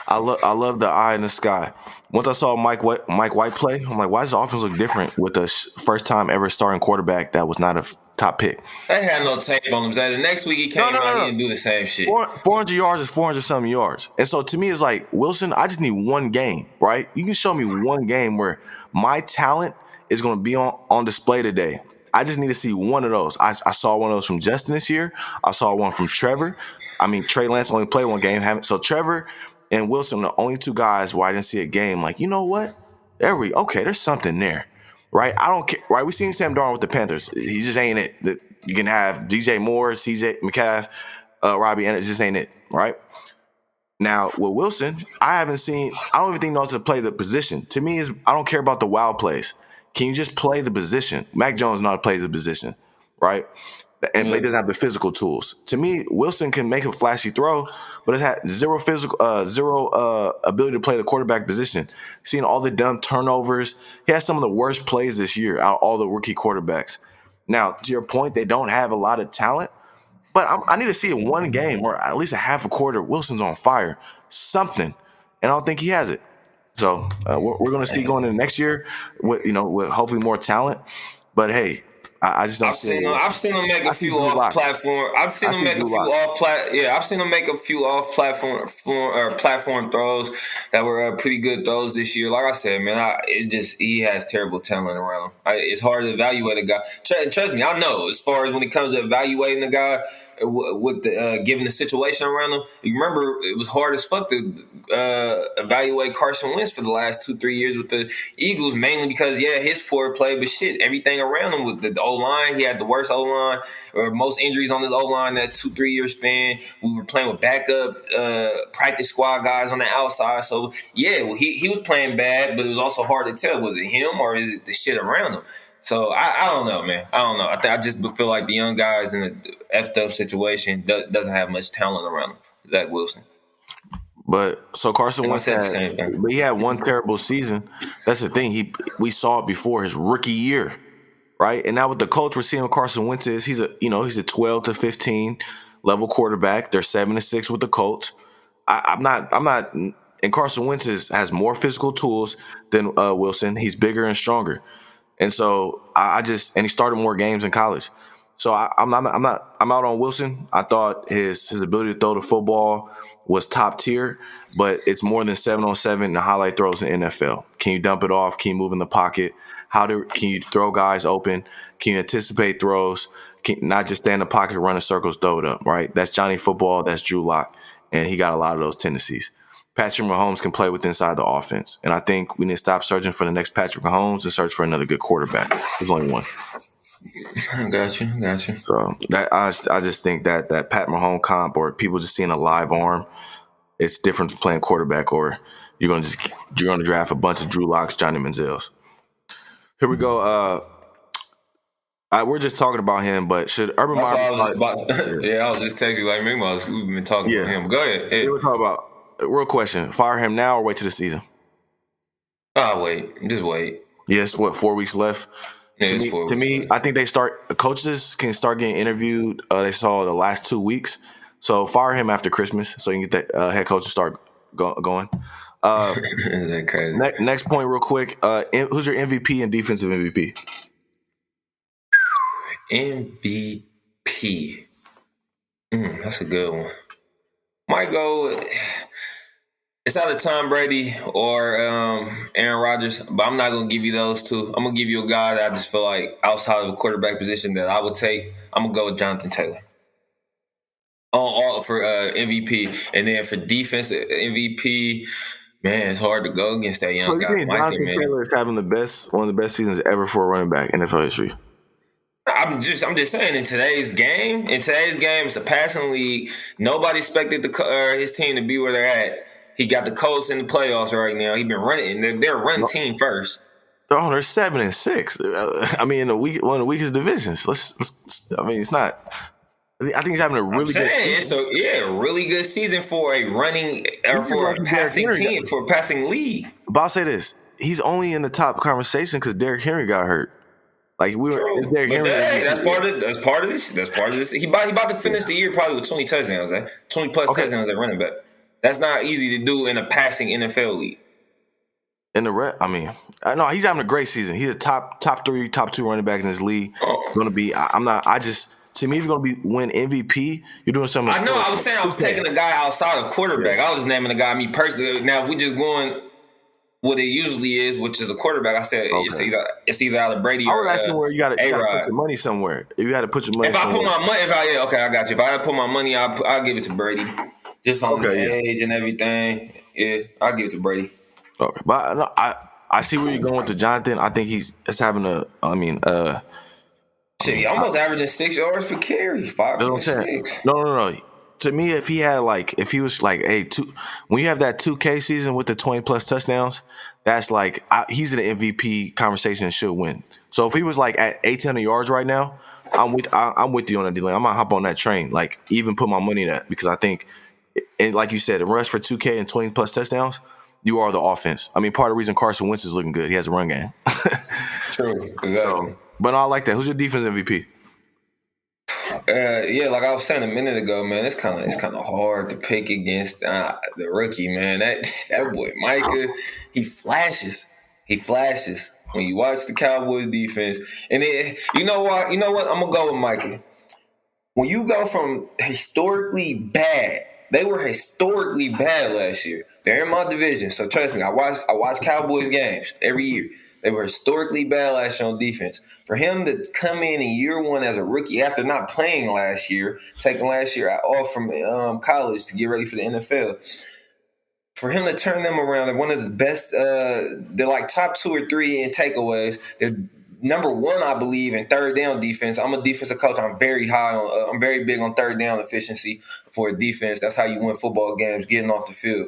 I love the eye in the sky. Once I saw Mike White play, I'm like, why does the offense look different with the first time ever starting quarterback that was not a top pick? They had no tape on him. The next week he came out, he didn't do the same shit. 400 yards is 400-something yards. And so to me, it's like, Wilson, I just need one game, right? You can show me one game where my talent is going to be on display today. I just need to see one of those. I saw one of those from Justin this year. I saw one from Trevor. I mean, Trey Lance only played one game. So Trevor and Wilson are the only 2 guys where I didn't see a game. Like, you know what? There's something there, right? I don't care, right? We seen Sam Darnold with the Panthers. He just ain't it. You can have DJ Moore, CJ McCaff, Robbie, and it just ain't it, right? Now, with Wilson, I don't even think he knows how to play the position. To me, I don't care about the wild plays. Can you just play the position? Mac Jones knows how to play the position, right? And he doesn't have the physical tools. To me, Wilson can make a flashy throw, but it had zero ability to play the quarterback position. Seeing all the dumb turnovers, he has some of the worst plays this year out of all the rookie quarterbacks. Now, to your point, they don't have a lot of talent, but I need to see in one game or at least a half a quarter, Wilson's on fire, something, and I don't think he has it. So we're going to see going into next year with hopefully more talent. But hey, I just don't see it. I've seen him make a few off platform. I've seen him make a few off plat. Yeah, I've seen him make a few off platform throws that were pretty good throws this year. Like I said, man, he has terrible talent around him. It's hard to evaluate a guy. Trust me, I know. As far as when it comes to evaluating a guy with the given the situation around him, you remember it was hard as fuck to evaluate Carson Wentz for the last 2-3 years with the Eagles, mainly because his poor play, but shit, everything around him with the O-line, he had the worst O-line or most injuries on his O-line that 2-3 year span. We were playing with backup practice squad guys on the outside, so he was playing bad, but it was also hard to tell, was it him or is it the shit around him? So I don't know, man. I don't know. I just feel like the young guys in the effed up situation doesn't have much talent around him. Zach Wilson. But so Carson Wentz but he had one terrible season. That's the thing. We saw it before his rookie year, right? And now with the coach, we're seeing what Carson Wentz is. He's a 12 to 15 level quarterback. They're 7-6 with the Colts. I'm not. And Carson Wentz has more physical tools than Wilson. He's bigger and stronger. And so and he started more games in college. So I'm out on Wilson. I thought his ability to throw the football was top tier, but it's more than 7-on-7 and highlight throws in the NFL. Can you dump it off? Can you move in the pocket? Can you throw guys open? Can you anticipate throws? Not just stay in the pocket, run in circles, throw it up, right? That's Johnny Football. That's Drew Lock. And he got a lot of those tendencies. Patrick Mahomes can play with inside the offense. And I think we need to stop searching for the next Patrick Mahomes and search for another good quarterback. There's only one. Got you. So I just think that Pat Mahomes comp or people just seeing a live arm, it's different from playing quarterback, or you're gonna draft a bunch of Drew Locks, Johnny Manziels. Here we go. We're just talking about him, but should Urban Meyer? I was just texting you like we've been talking about him. Go ahead. Here we talk about real question: fire him now or wait till the season? Wait. Just wait. Yes. 4 weeks left. Yeah, to me, I think coaches can start getting interviewed. They saw the last 2 weeks. So fire him after Christmas so you can get that head coach to start going. Is that crazy? Next point real quick. Who's your MVP and defensive MVP? MVP. That's a good one. Might go... It's either Tom Brady or Aaron Rodgers, but I'm not going to give you those two. I'm going to give you a guy that I just feel like outside of a quarterback position that I would take. I'm going to go with Jonathan Taylor. For MVP. And then for defense MVP, man, it's hard to go against that young guy. Jonathan Taylor is having one of the best seasons ever for a running back in NFL history. I'm just saying in today's game, it's a passing league. Nobody expected his team to be where they're at. He got the Colts in the playoffs right now. He's been running. They're a run team first. Oh, they're 7-6. I mean, one of the weakest divisions. It's not. I think he's having a really good season. A really good season for a running or for a passing team, for a passing league. But I'll say this: he's only in the top conversation because Derrick Henry got hurt. Like Derrick Henry. That's part of this. He about to finish the year probably with 20 touchdowns. 20 plus touchdowns at running back. That's not easy to do in a passing NFL league. No, he's having a great season. He's a top 3, top 2 running back in his league. Going to be. To me, if you're going to win MVP, you're doing something. I know. I was saying I was taking a guy outside of quarterback. I was just naming a guy. Me personally. Now, if we just going what it usually is, which is a quarterback, I said it's either out of Brady or I was asking where you got to put your money somewhere. If you had to put your money. I put my money, I got you. If I had to put my money, I'll give it to Brady. Just on the age and everything. Yeah, I'll give it to Brady. Okay, but I see where you're going with the Jonathan. I think he's having he almost averaging 6 yards per carry, 5.6. No. To me, if he was like, when you have that 2K season with the 20 plus touchdowns, that's like he's in the MVP conversation and should win. So if he was like at 800 yards right now, I'm with you on that deal. I'm gonna hop on that train. Like even put my money in that because I think, and like you said, a rush for 2K and 20 plus touchdowns, you are the offense. I mean, part of the reason Carson Wentz is looking good, he has a run game. True, exactly. But I like that. Who's your defense MVP? Like I was saying a minute ago, man, it's kind of hard to pick against the rookie, man. That boy Micah, he flashes. when you watch the Cowboys defense, and you know what? I'm gonna go with Mikey. When you go from historically bad, they were historically bad last year. They're in my division, so trust me. I watch Cowboys games every year. They were historically bad last year on defense. For him to come in year one as a rookie after not playing last year, taking last year off from college to get ready for the NFL, for him to turn them around, they're one of the best. They're like top 2 or 3 in takeaways. They're number 1, I believe, in third down defense. I'm a defensive coach. I'm very high on. I'm very big on third down efficiency for a defense. That's how you win football games, getting off the field.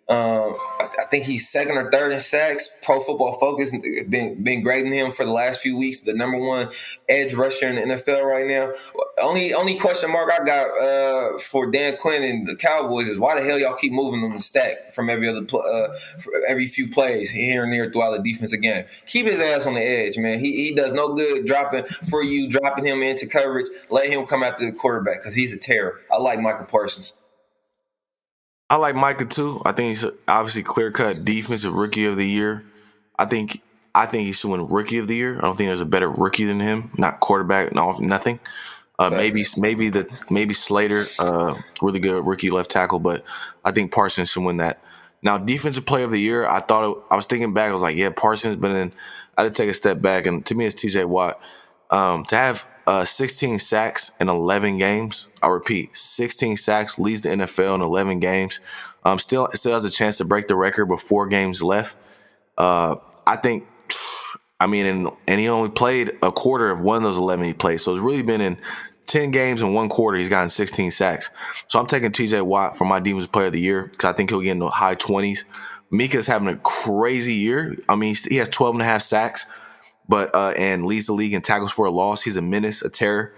I think he's second or third in sacks. Pro Football Focus been grading him for the last few weeks, the number 1 edge rusher in the NFL right now. Only question mark I got for Dan Quinn and the Cowboys is why the hell y'all keep moving them to stack from every few plays here and there throughout the defensive game. Keep his ass on the edge, man. He does no good dropping him into coverage. Let him come after the quarterback because he's a terror. I like Michael Parsons. I like Micah too. I think he's obviously clear-cut defensive rookie of the year. I think he should win rookie of the year. I don't think there's a better rookie than him. Not quarterback, nothing. Maybe Slater, really good rookie left tackle, but I think Parsons should win that. Now, defensive player of the year, I was thinking back, I was like, yeah, Parsons, but then I had to take a step back, and to me, it's TJ Watt. To have 16 sacks in 11 games. I repeat, 16 sacks, leads the NFL in 11 games. Still has a chance to break the record with 4 games left. And he only played a quarter of one of those 11 he played. So it's really been in 10 games in one quarter, he's gotten 16 sacks. So I'm taking TJ Watt for my defensive player of the year because I think he'll get in the high 20s. Mika's having a crazy year. I mean, he has 12 and a half sacks. And leads the league in tackles for a loss. He's a menace, a terror.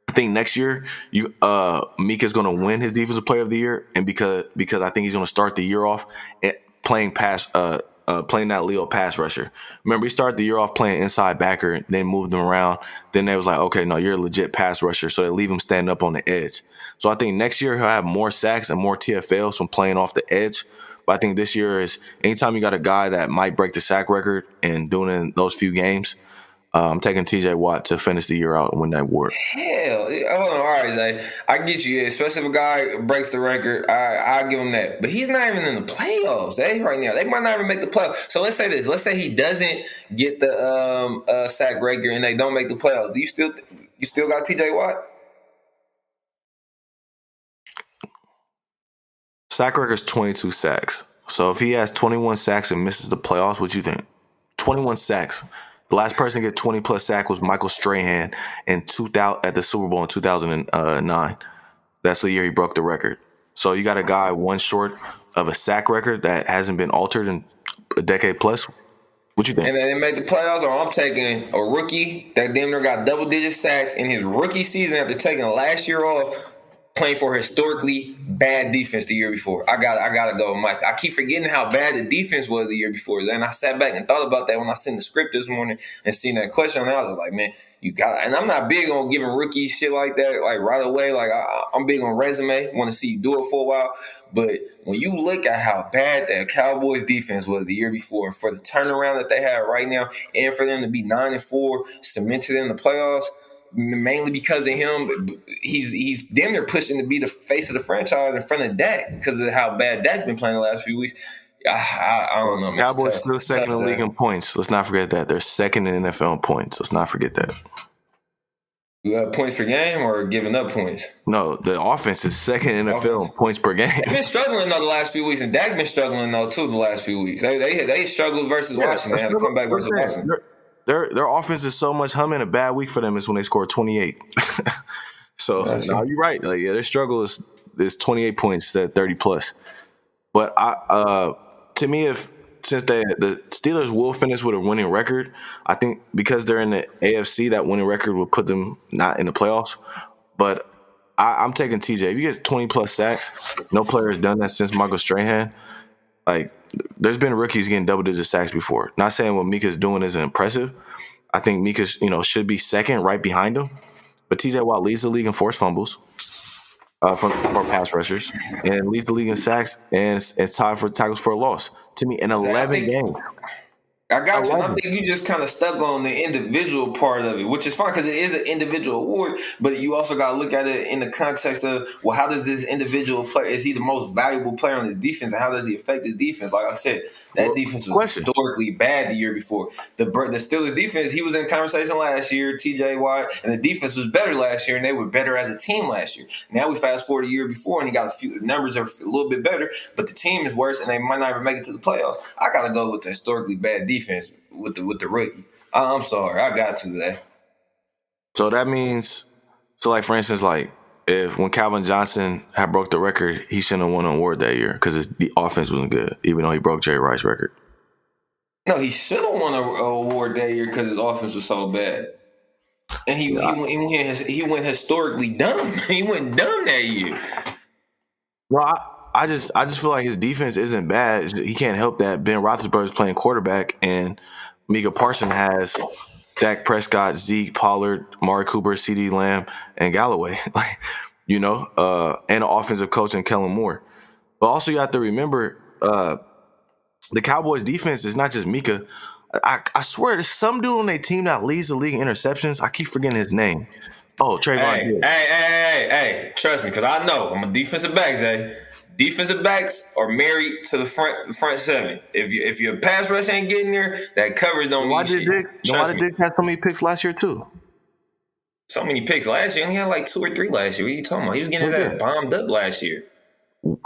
I think next year, Mika's going to win his defensive player of the year, and because I think he's going to start the year off playing that Leo pass rusher. Remember, he started the year off playing inside backer, then moved him around. Then they was like, okay, no, you're a legit pass rusher, so they leave him standing up on the edge. So I think next year he'll have more sacks and more TFLs from playing off the edge. But I think this year is anytime you got a guy that might break the sack record and doing it in those few games, I'm taking TJ Watt to finish the year out and win that award. Hell, hold on, all right, Zay. I get you, especially if a guy breaks the record. I'll give him that. But he's not even in the playoffs, Zay, right now. They might not even make the playoffs. So let's say this. Let's say he doesn't get the sack record and they don't make the playoffs. Do you still got TJ Watt? Sack record's 22 sacks. So if he has 21 sacks and misses the playoffs, what you think? 21 sacks. The last person to get 20-plus sack was Michael Strahan at the Super Bowl in 2009. That's the year he broke the record. So you got a guy one short of a sack record that hasn't been altered in a decade plus. What you think? And they make the playoffs, or I'm taking a rookie that damn near got double-digit sacks in his rookie season after taking last year off, playing for a historically bad defense the year before. I gotta go with Mike. I keep forgetting how bad the defense was the year before. Then I sat back and thought about that when I seen the script this morning and seen that question. And I was like, man, you got. And I'm not big on giving rookies shit like that, like right away. Like I'm big on resume. Want to see you do it for a while. But when you look at how bad that Cowboys defense was the year before, and for the turnaround that they have right now, and for them to be 9-4, cemented in the playoffs. Mainly because of him, he's damn near pushing to be the face of the franchise in front of Dak because of how bad Dak's been playing the last few weeks. I don't know. Man. Cowboys still second in the league in points. Let's not forget that. They're second in NFL in points. Let's not forget that. You have points per game or giving up points? No, the offense is second in NFL in points per game. They've been struggling though the last few weeks, and Dak been struggling though too the last few weeks. They struggled versus Washington. They had to come back versus Washington. Their offense is so much humming. A bad week for them is when they score 28. So no, you're right. Like, yeah, their struggle is 28 points instead of 30 plus. But to me, since the Steelers will finish with a winning record, I think because they're in the AFC, that winning record will put them not in the playoffs. But I'm taking TJ. If you get 20 plus sacks, no player has done that since Michael Strahan. Like, there's been rookies getting double-digit sacks before. Not saying what Mika's doing isn't impressive. I think Mika, should be second, right behind him. But TJ Watt leads the league in forced fumbles for pass rushers, and leads the league in sacks, and it's tied for tackles for a loss. To me, in 11 games. I I got you. And love I it. think you just kind of stuck on the individual part of it, which is fine because it is an individual award. But you also got to look at it in the context of, well, how does this individual player, is he the most valuable player on his defense? And how does he affect his defense? Like I said, that Well, defense was question. historically bad the year before. The Steelers defense, he was in conversation last year, TJ Watt, and the defense was better last year, and they were better as a team last year. Now we fast forward a year before, and he got a few numbers are a little bit better, but the team is worse, and they might not even make it to the playoffs. I got to go with the historically bad defense with the rookie. I'm sorry, I got to today. So that means, so like for instance, like if when Calvin Johnson had broke the record, he shouldn't have won an award that year because the offense wasn't good, even though he broke Jerry Rice's record. No, he should have won an award that year because his offense was so bad, and he went historically dumb. He went dumb that year. Well, I just feel like his defense isn't bad. He can't help that Ben Roethlisberger is playing quarterback, and Micah Parsons has Dak Prescott, Zeke, Pollard, Amari Cooper, CeeDee Lamb, and Galloway. Like, and an offensive coach in Kellen Moore. But also you have to remember the Cowboys defense is not just Micah. I swear there's some dude on their team that leads the league in interceptions. I keep forgetting his name. Oh, Trayvon Diggs. Hey, trust me, because I know I'm a defensive back, Zay. Defensive backs are married to the front seven. If your pass rush ain't getting there, that coverage don't mean shit. Why did Diggs have so many picks last year too? So many picks last year. He had like 2 or 3 last year. What are you talking about? He was getting that bombed up last year.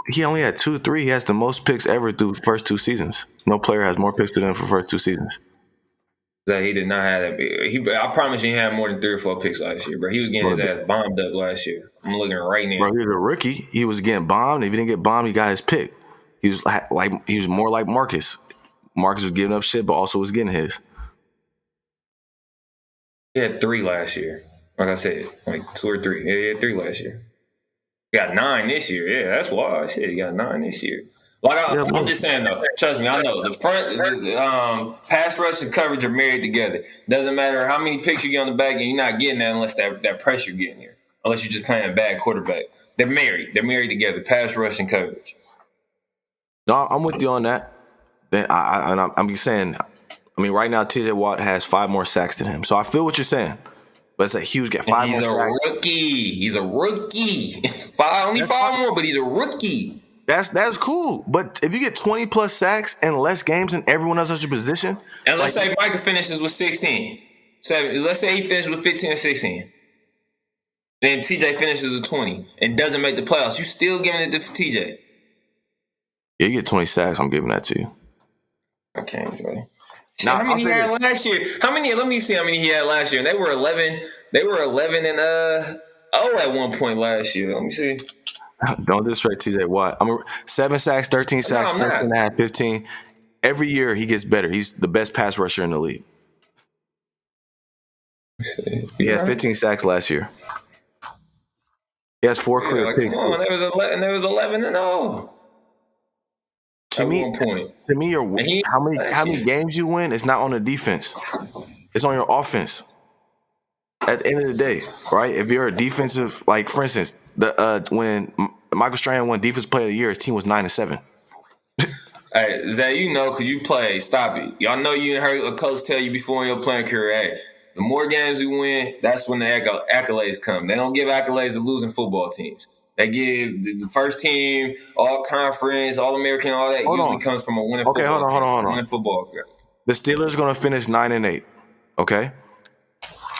He only had 2 or 3. He has the most picks ever through the first 2 seasons. No player has more picks than him for first 2 seasons. That he did not have that. I promise you, he had more than 3 or 4 picks last year, bro. He was getting his ass bombed up last year. I'm looking right now. Bro, he was a rookie. He was getting bombed. If he didn't get bombed, he got his pick. He was more like Marcus. Marcus was giving up shit, but also was getting his. He had 3 last year. Like I said, like 2 or 3. Yeah, he had 3 last year. He got 9 this year. Yeah, that's wild. Shit, he got 9 this year. Like I'm just saying though, trust me, I know the front, pass rush and coverage are married together. Doesn't matter how many picks you get on the back, and you're not getting that unless that pressure getting there. Unless you're just playing a bad quarterback. They're married. They're married together. Pass rush and coverage. No, I'm with you on that. Then I'm just saying. I mean, right now TJ Watt has 5 more sacks than him, so I feel what you're saying. But it's a huge gap. 5 more sacks. He's a rookie. Only 5 more, but he's a rookie. That's cool. But if you get 20 plus sacks and less games than everyone else at your position. And let's say Micah finishes with 16. So let's say he finishes with 15 or 16. Then TJ finishes with 20 and doesn't make the playoffs. You still giving it to TJ. Yeah, you get 20 sacks, I'm giving that to you. Okay, so. Now, how many he had last year? Let me see how many he had last year. And they were 11 and 0 at one point last year. Let me see. Don't disrespect TJ Watt. 7 sacks, 13 sacks, 13 and a half, 15. Every year he gets better. He's the best pass rusher in the league. He had 15 sacks last year. He has 4 career picks. Come on, there was 11 and 0. To me, how many games you win is not on the defense. It's on your offense. At the end of the day, right? If you're a defensive, like for instance, when Michael Strahan won Defensive Player of the Year, his team was 9-7. Hey, Zay, because you play. Stop it. Y'all know you heard a coach tell you before in your playing career, hey, the more games you win, that's when the accolades come. They don't give accolades to losing football teams. They give the first team, all conference, all American, all that usually comes from a winning football team. Hold on. Winning football. The Steelers are going to finish 9-8. Okay.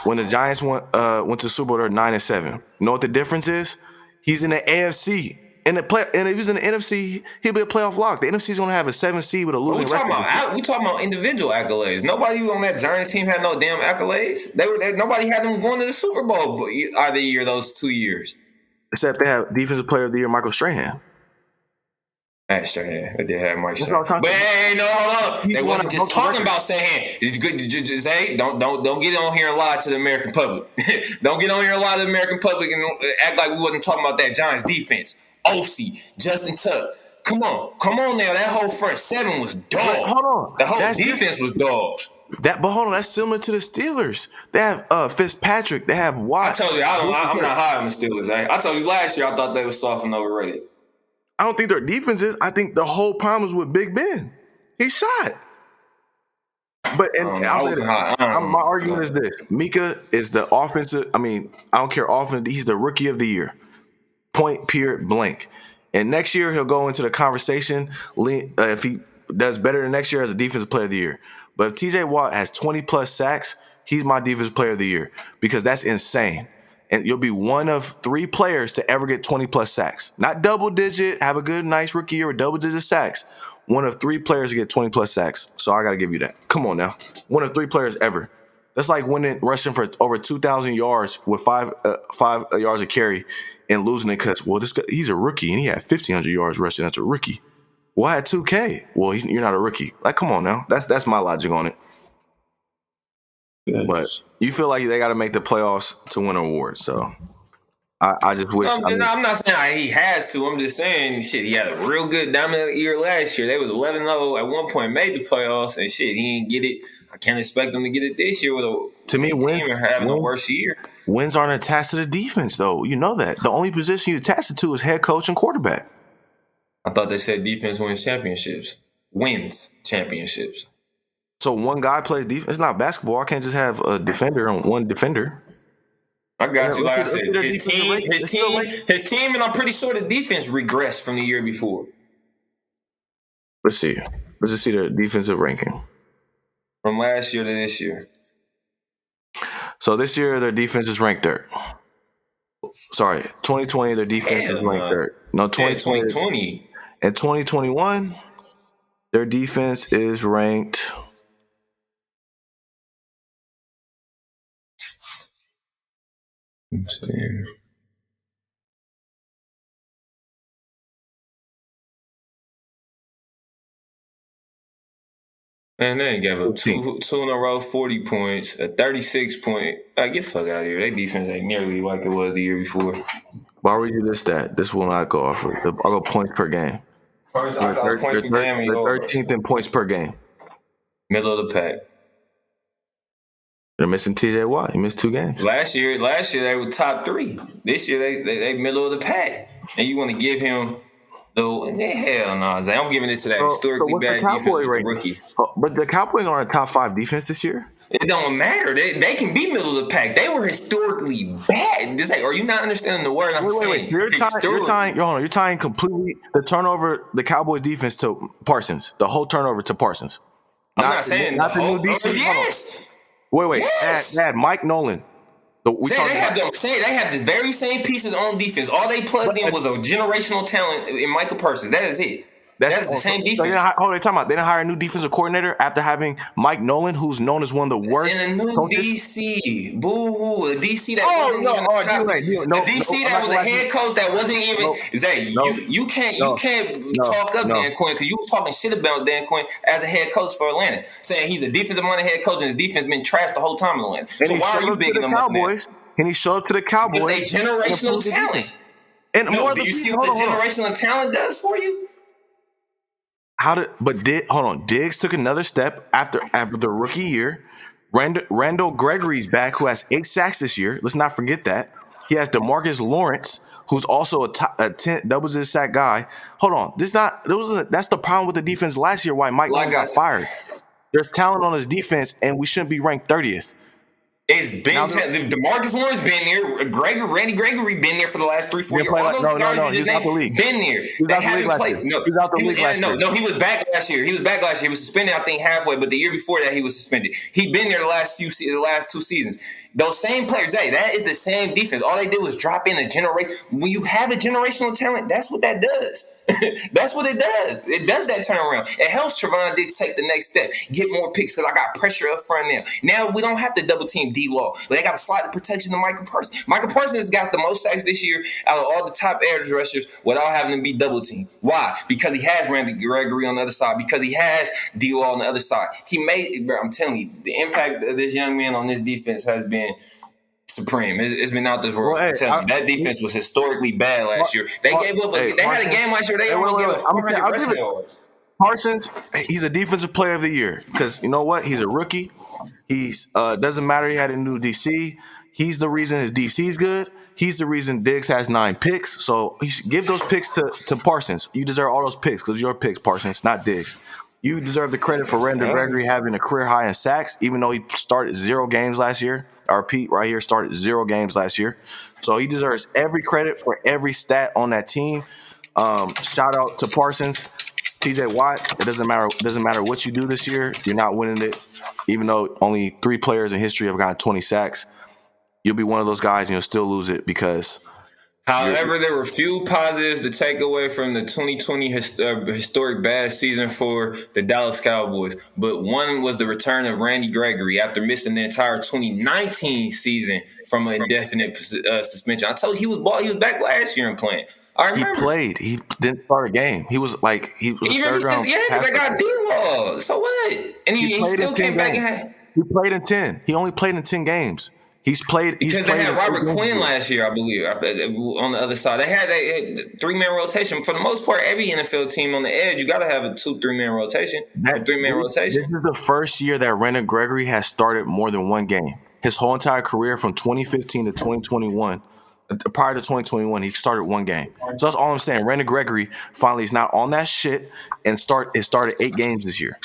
When the Giants went to Super Bowl, they're 9-7. You know what the difference is? He's in the AFC. And if he's in the NFC, he'll be a playoff lock. The NFC is going to have a 7 seed with a losing record. We talking about individual accolades. Nobody on that Giants team had no damn accolades. Nobody had them going to the Super Bowl either year, those 2 years. Except they have Defensive Player of the Year, Michael Strahan. Strahan. They did have Mike Strahan. But hey, no, hold on. They wasn't just talking about Strahan. Zay, don't get on here and lie to the American public. Don't get on here and lie to the American public and act like we wasn't talking about that Giants defense. OC, Justin Tuck. Come on now. That whole front 7 was dog. Hold on. The whole defense was dogs. But hold on, that's similar to the Steelers. They have Fitzpatrick. They have Watt. I told you, I'm not high on the Steelers. I told you last year I thought they were soft and overrated. I don't think their defense is. I think the whole problem is with Big Ben. He shot. But I'll say this. My argument is this: Mika is the offensive. I mean, I don't care offense. He's the rookie of the year. Point, period, blank. And next year he'll go into the conversation if he does better than next year as a defensive player of the year. But if TJ Watt has 20 plus sacks, he's my defensive player of the year because that's insane. And you'll be one of 3 players to ever get 20 plus sacks. Not double digit, have a good, nice rookie year with double digit sacks. One of 3 players to get 20 plus sacks. So I got to give you that. Come on now. One of 3 players ever. That's like rushing for over 2,000 yards with 5 yards of carry and losing it because, well, this guy, he's a rookie and he had 1,500 yards rushing as a rookie. Well, I had 2K. Well, you're not a rookie. Like, come on now. That's my logic on it. Yes. But you feel like they got to make the playoffs to win an award. So I just wish. I'm not saying he has to. I'm just saying, shit, he had a real good dominant year last year. They was 11-0 at one point, made the playoffs, and shit, he didn't get it. I can't expect them to get it this year with a team and having a worse year. Wins aren't attached to the defense, though. You know that. The only position you attach it to is head coach and quarterback. I thought they said defense wins championships. Wins championships. So one guy plays defense. It's not basketball. I can't just have a defender on one defender. I got you. Like I said, his team, and I'm pretty sure the defense regressed from the year before. Let's see. Let's just see the defensive ranking. From last year to this year. So this year, their defense is ranked 3rd. Sorry, 2020, their defense is ranked 3rd. No, 2020. In 2021, their defense is ranked. Let's see. Man, they gave up two in a row, 40 points, a 36 point. Get the fuck out of here. Their defense ain't nearly like it was the year before. Why would you do this stat? This will not go off. I'll go points per game. First, I got points per game. They're 13th in points per game. Middle of the pack. They're missing TJ Watt. He missed 2 games. Last year they were top 3. This year they middle of the pack. And you want to give him hell no, Zay. I'm giving it to that historically bad defense rookie. But the Cowboys aren't a top 5 defense this year. It don't matter. They can be middle of the pack. They were historically bad. Are you not understanding the word I'm saying? You're tying completely the turnover, the Cowboys defense to Parsons. The whole turnover to Parsons. I'm not saying not the new DC. Yes. Wait. Yes. They had Mike Nolan. They have the very same pieces on defense. All they plugged in was a generational talent in Michael Parsons. That is it. That's the same defense. They didn't hire a new defensive coordinator after having Mike Nolan, who's known as one of the worst. And a new coaches. DC, boo-hoo, a DC that wasn't even a DC that was a head coach that wasn't even. Zay, you can't talk up Dan Quinn because you was talking shit about Dan Quinn as a head coach for Atlanta, saying he's a defensive-minded head coach and his defense been trashed the whole time in Atlanta. So why are you bigging them up now? And he showed up to the Cowboys. They generational talent. And do you see what the generational talent does for you? Diggs took another step after the rookie year. Randall Gregory's back, who has 8 sacks this year. Let's not forget that. He has DeMarcus Lawrence, who's also a 10 double-digit sack guy. Hold on, that's the problem with the defense last year. Why Mike Nolan got fired? There's talent on his defense, and we shouldn't be ranked 30th. It's been DeMarcus Lawrence been there. Randy Gregory been there for the last 3-4 years. All those guys he's out the league. Been there. He's out the league last year. He's out the league last year. No, he was back last year. He was suspended, I think, halfway, but the year before that, he was suspended. He been there the last 2 seasons. Those same players, that is the same defense. All they did was drop in a generation. When you have a generational talent, that's what that does. That's what it does. It does that turnaround. It helps Trevon Diggs take the next step, get more picks because I got pressure up front now. Now we don't have to double team D-Law. They got to slide the protection to Michael Parsons. Michael Parsons has got the most sacks this year out of all the top edge rushers without having to be double teamed. Why? Because he has Randy Gregory on the other side. Because he has D-Law on the other side. I'm telling you, the impact of this young man on this defense has been supreme. It's been out this world. That defense was historically bad last year. They gave up. They had a game last year. They almost gave up 400 rushing yards. Parsons, he's a defensive player of the year because you know what? He's a rookie. He's doesn't matter. He had a new DC. He's the reason his DC's good. He's the reason Diggs has 9 picks. So he should give those picks to Parsons. You deserve all those picks because your picks, Parsons, not Diggs. You deserve the credit for Randy Gregory having a career high in sacks, even though he started 0 games last year. Our Pete right here started 0 games last year. So he deserves every credit for every stat on that team. Shout out to Parsons, TJ Watt. It doesn't matter what you do this year. You're not winning it, even though only 3 players in history have gotten 20 sacks. You'll be one of those guys and you'll still lose it because. However, there were few positives to take away from the 2020 historic bad season for the Dallas Cowboys. But one was the return of Randy Gregory after missing the entire 2019 season from an indefinite suspension. I told you he was back last year and playing. I remember. He played. He didn't start a game. He was a third round. Yeah, because I got D-Law. So what? And he still came back and had. He played in 10. He only played in 10 games. He's played. They had Robert Quinn last year, I believe, on the other side. They had a 3-man rotation. For the most part, every NFL team on the edge, you got to have a 2-3-man rotation. This is the first year that Randy Gregory has started more than 1 game. His whole entire career from 2015 to 2021, prior to 2021, he started 1 game. So that's all I'm saying. Randy Gregory finally is not on that shit and started 8 games this year.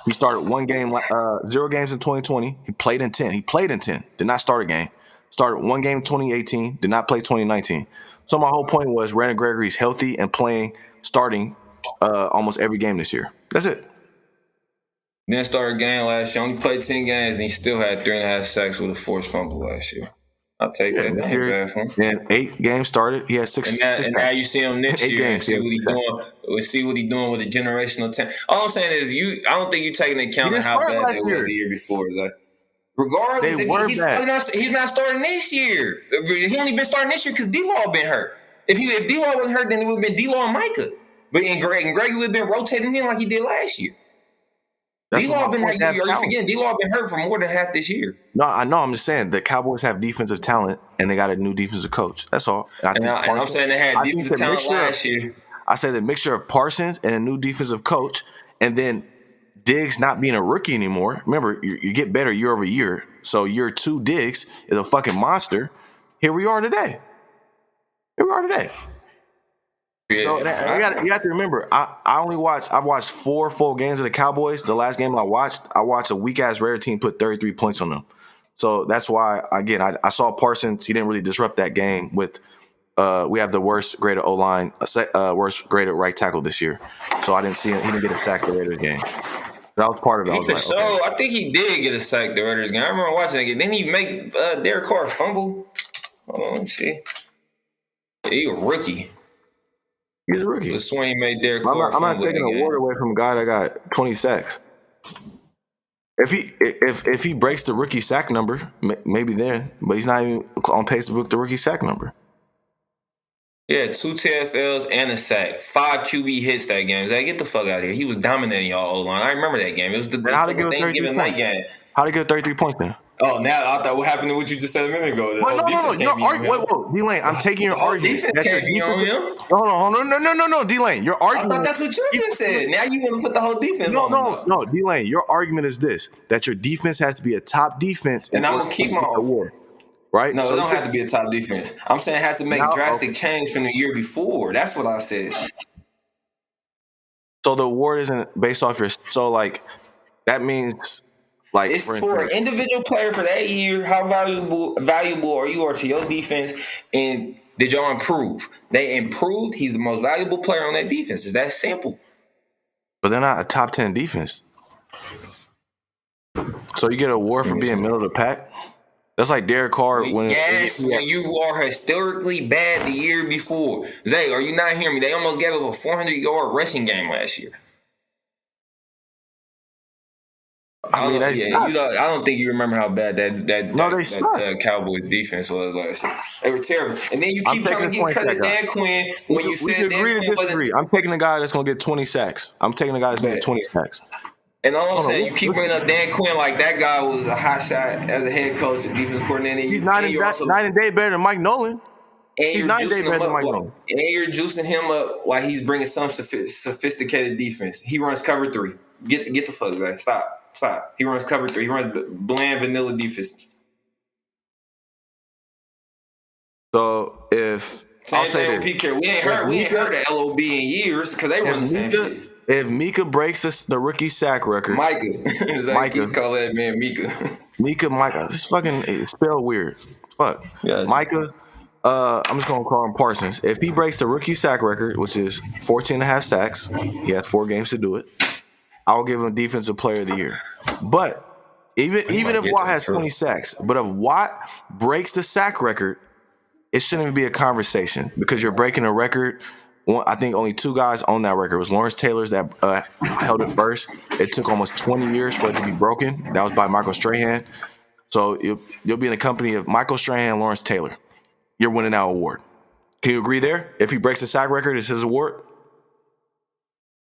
He started 1 game, 0 games in 2020. He played in 10. Did not start a game. Started 1 game in 2018. Did not play 2019. So my whole point was Randy Gregory's healthy and starting almost every game this year. That's it. Didn't start a game last year. Only played 10 games, and he still had 3.5 sacks with a forced fumble last year. I'll take that. That ain't bad for him. And 8 games started. He had 6. And now you see him next year. And see what he's doing. We'll see what he's doing with the generational talent. All I'm saying is, I don't think you taking into account how bad they were the year before. Regardless, he's not starting this year. He only been starting this year because D-Law been hurt. If D-Law wasn't hurt, then it would have been D-Law and Micah. But Greg would have been rotating in like he did last year. D-Law been hurt. Are you forgetting? D-Law been hurt for more than half this year. No, I know. I'm just saying the Cowboys have defensive talent and they got a new defensive coach. That's all. And I'm saying they had defensive talent last year. I say the mixture of Parsons and a new defensive coach, and then Diggs not being a rookie anymore. Remember, you get better year over year. So year 2 Diggs is a fucking monster. Here we are today. So you got to remember, I've watched 4 full games of the Cowboys. The last game I watched a weak ass Raider team put 33 points on them. So that's why, again, I saw Parsons. He didn't really disrupt that game with. We have the worst graded O-line, worst graded right tackle this year. So I didn't see him. He didn't get a sack the Raiders game. That was part of it. I think he did get a sack the Raiders game. I remember watching that game. Didn't he make Derek Carr fumble? Hold on, let me see. He a rookie. He's a rookie. The swing he made Derek Carr. I'm not taking an award away from a guy that got 20 sacks. If he breaks the rookie sack number, maybe then. But he's not even on pace to break the rookie sack number. Yeah, 2 TFLs and a sack. 5 QB hits that game. Zach, get the fuck out of here. He was dominating y'all O-line. I remember that game. It was the Thanksgiving night game. How'd he get 33 points then? Oh, now I thought what happened to what you just said a minute ago. No, D-Lane, I'm taking your argument. No, D-Lane, your argument. I thought that's what you just said. Now you want to put the whole defense on. No, D-Lane, your argument is this, that your defense has to be a top defense. And I'm going to keep my award. Right? No, so it don't have to be a top defense. I'm saying it has to make drastic change from the year before. That's what I said. So the award isn't based off your. So that means it's for an individual player for that year. How valuable are you to your defense? And did y'all improve? They improved. He's the most valuable player on that defense. It's that simple. But they're not a top 10 defense. So you get an award for being middle of the pack. That's like Derek Carr when you are historically bad the year before. Zay, are you not hearing me? They almost gave up a 400-yard rushing game last year. I don't think you remember how bad that Cowboys defense was last year. They were terrible. And then you keep trying to get credit to Dan Quinn when you said Dan Quinn wasn't. I'm taking a guy that's going to get 20 sacks. I'm taking a guy that's going to get 20 sacks. And all I'm saying, you keep bringing up Dan Quinn like that guy was a hot shot as a head coach and defense coordinator. He's night and day better than Mike Nolan. He's 9 days better than Mike Nolan. And you're juicing him up while he's bringing some sophisticated defense. He runs cover 3. Get the fuck back. Stop. He runs cover 3. He runs bland vanilla defense. So if same thing with PK, we ain't heard the LOB in years because they run the same shit. if Mika breaks the rookie sack record, Micah. Micah, Call that man Mika. Micah, this fucking it's spelled weird. Fuck. Yeah. Micah, I'm just gonna call him Parsons. If he breaks the rookie sack record, which is 14 and a half sacks, he has 4 games to do it. I'll give him Defensive Player of the Year. But even if Watt has 20 sacks, but if Watt breaks the sack record, it shouldn't even be a conversation because you're breaking a record. I think only 2 guys on that record. It was Lawrence Taylor's that held it first. It took almost 20 years for it to be broken. That was by Michael Strahan. So you'll be in the company of Michael Strahan and Lawrence Taylor. You're winning that award. Can you agree there? If he breaks the sack record, it's his award?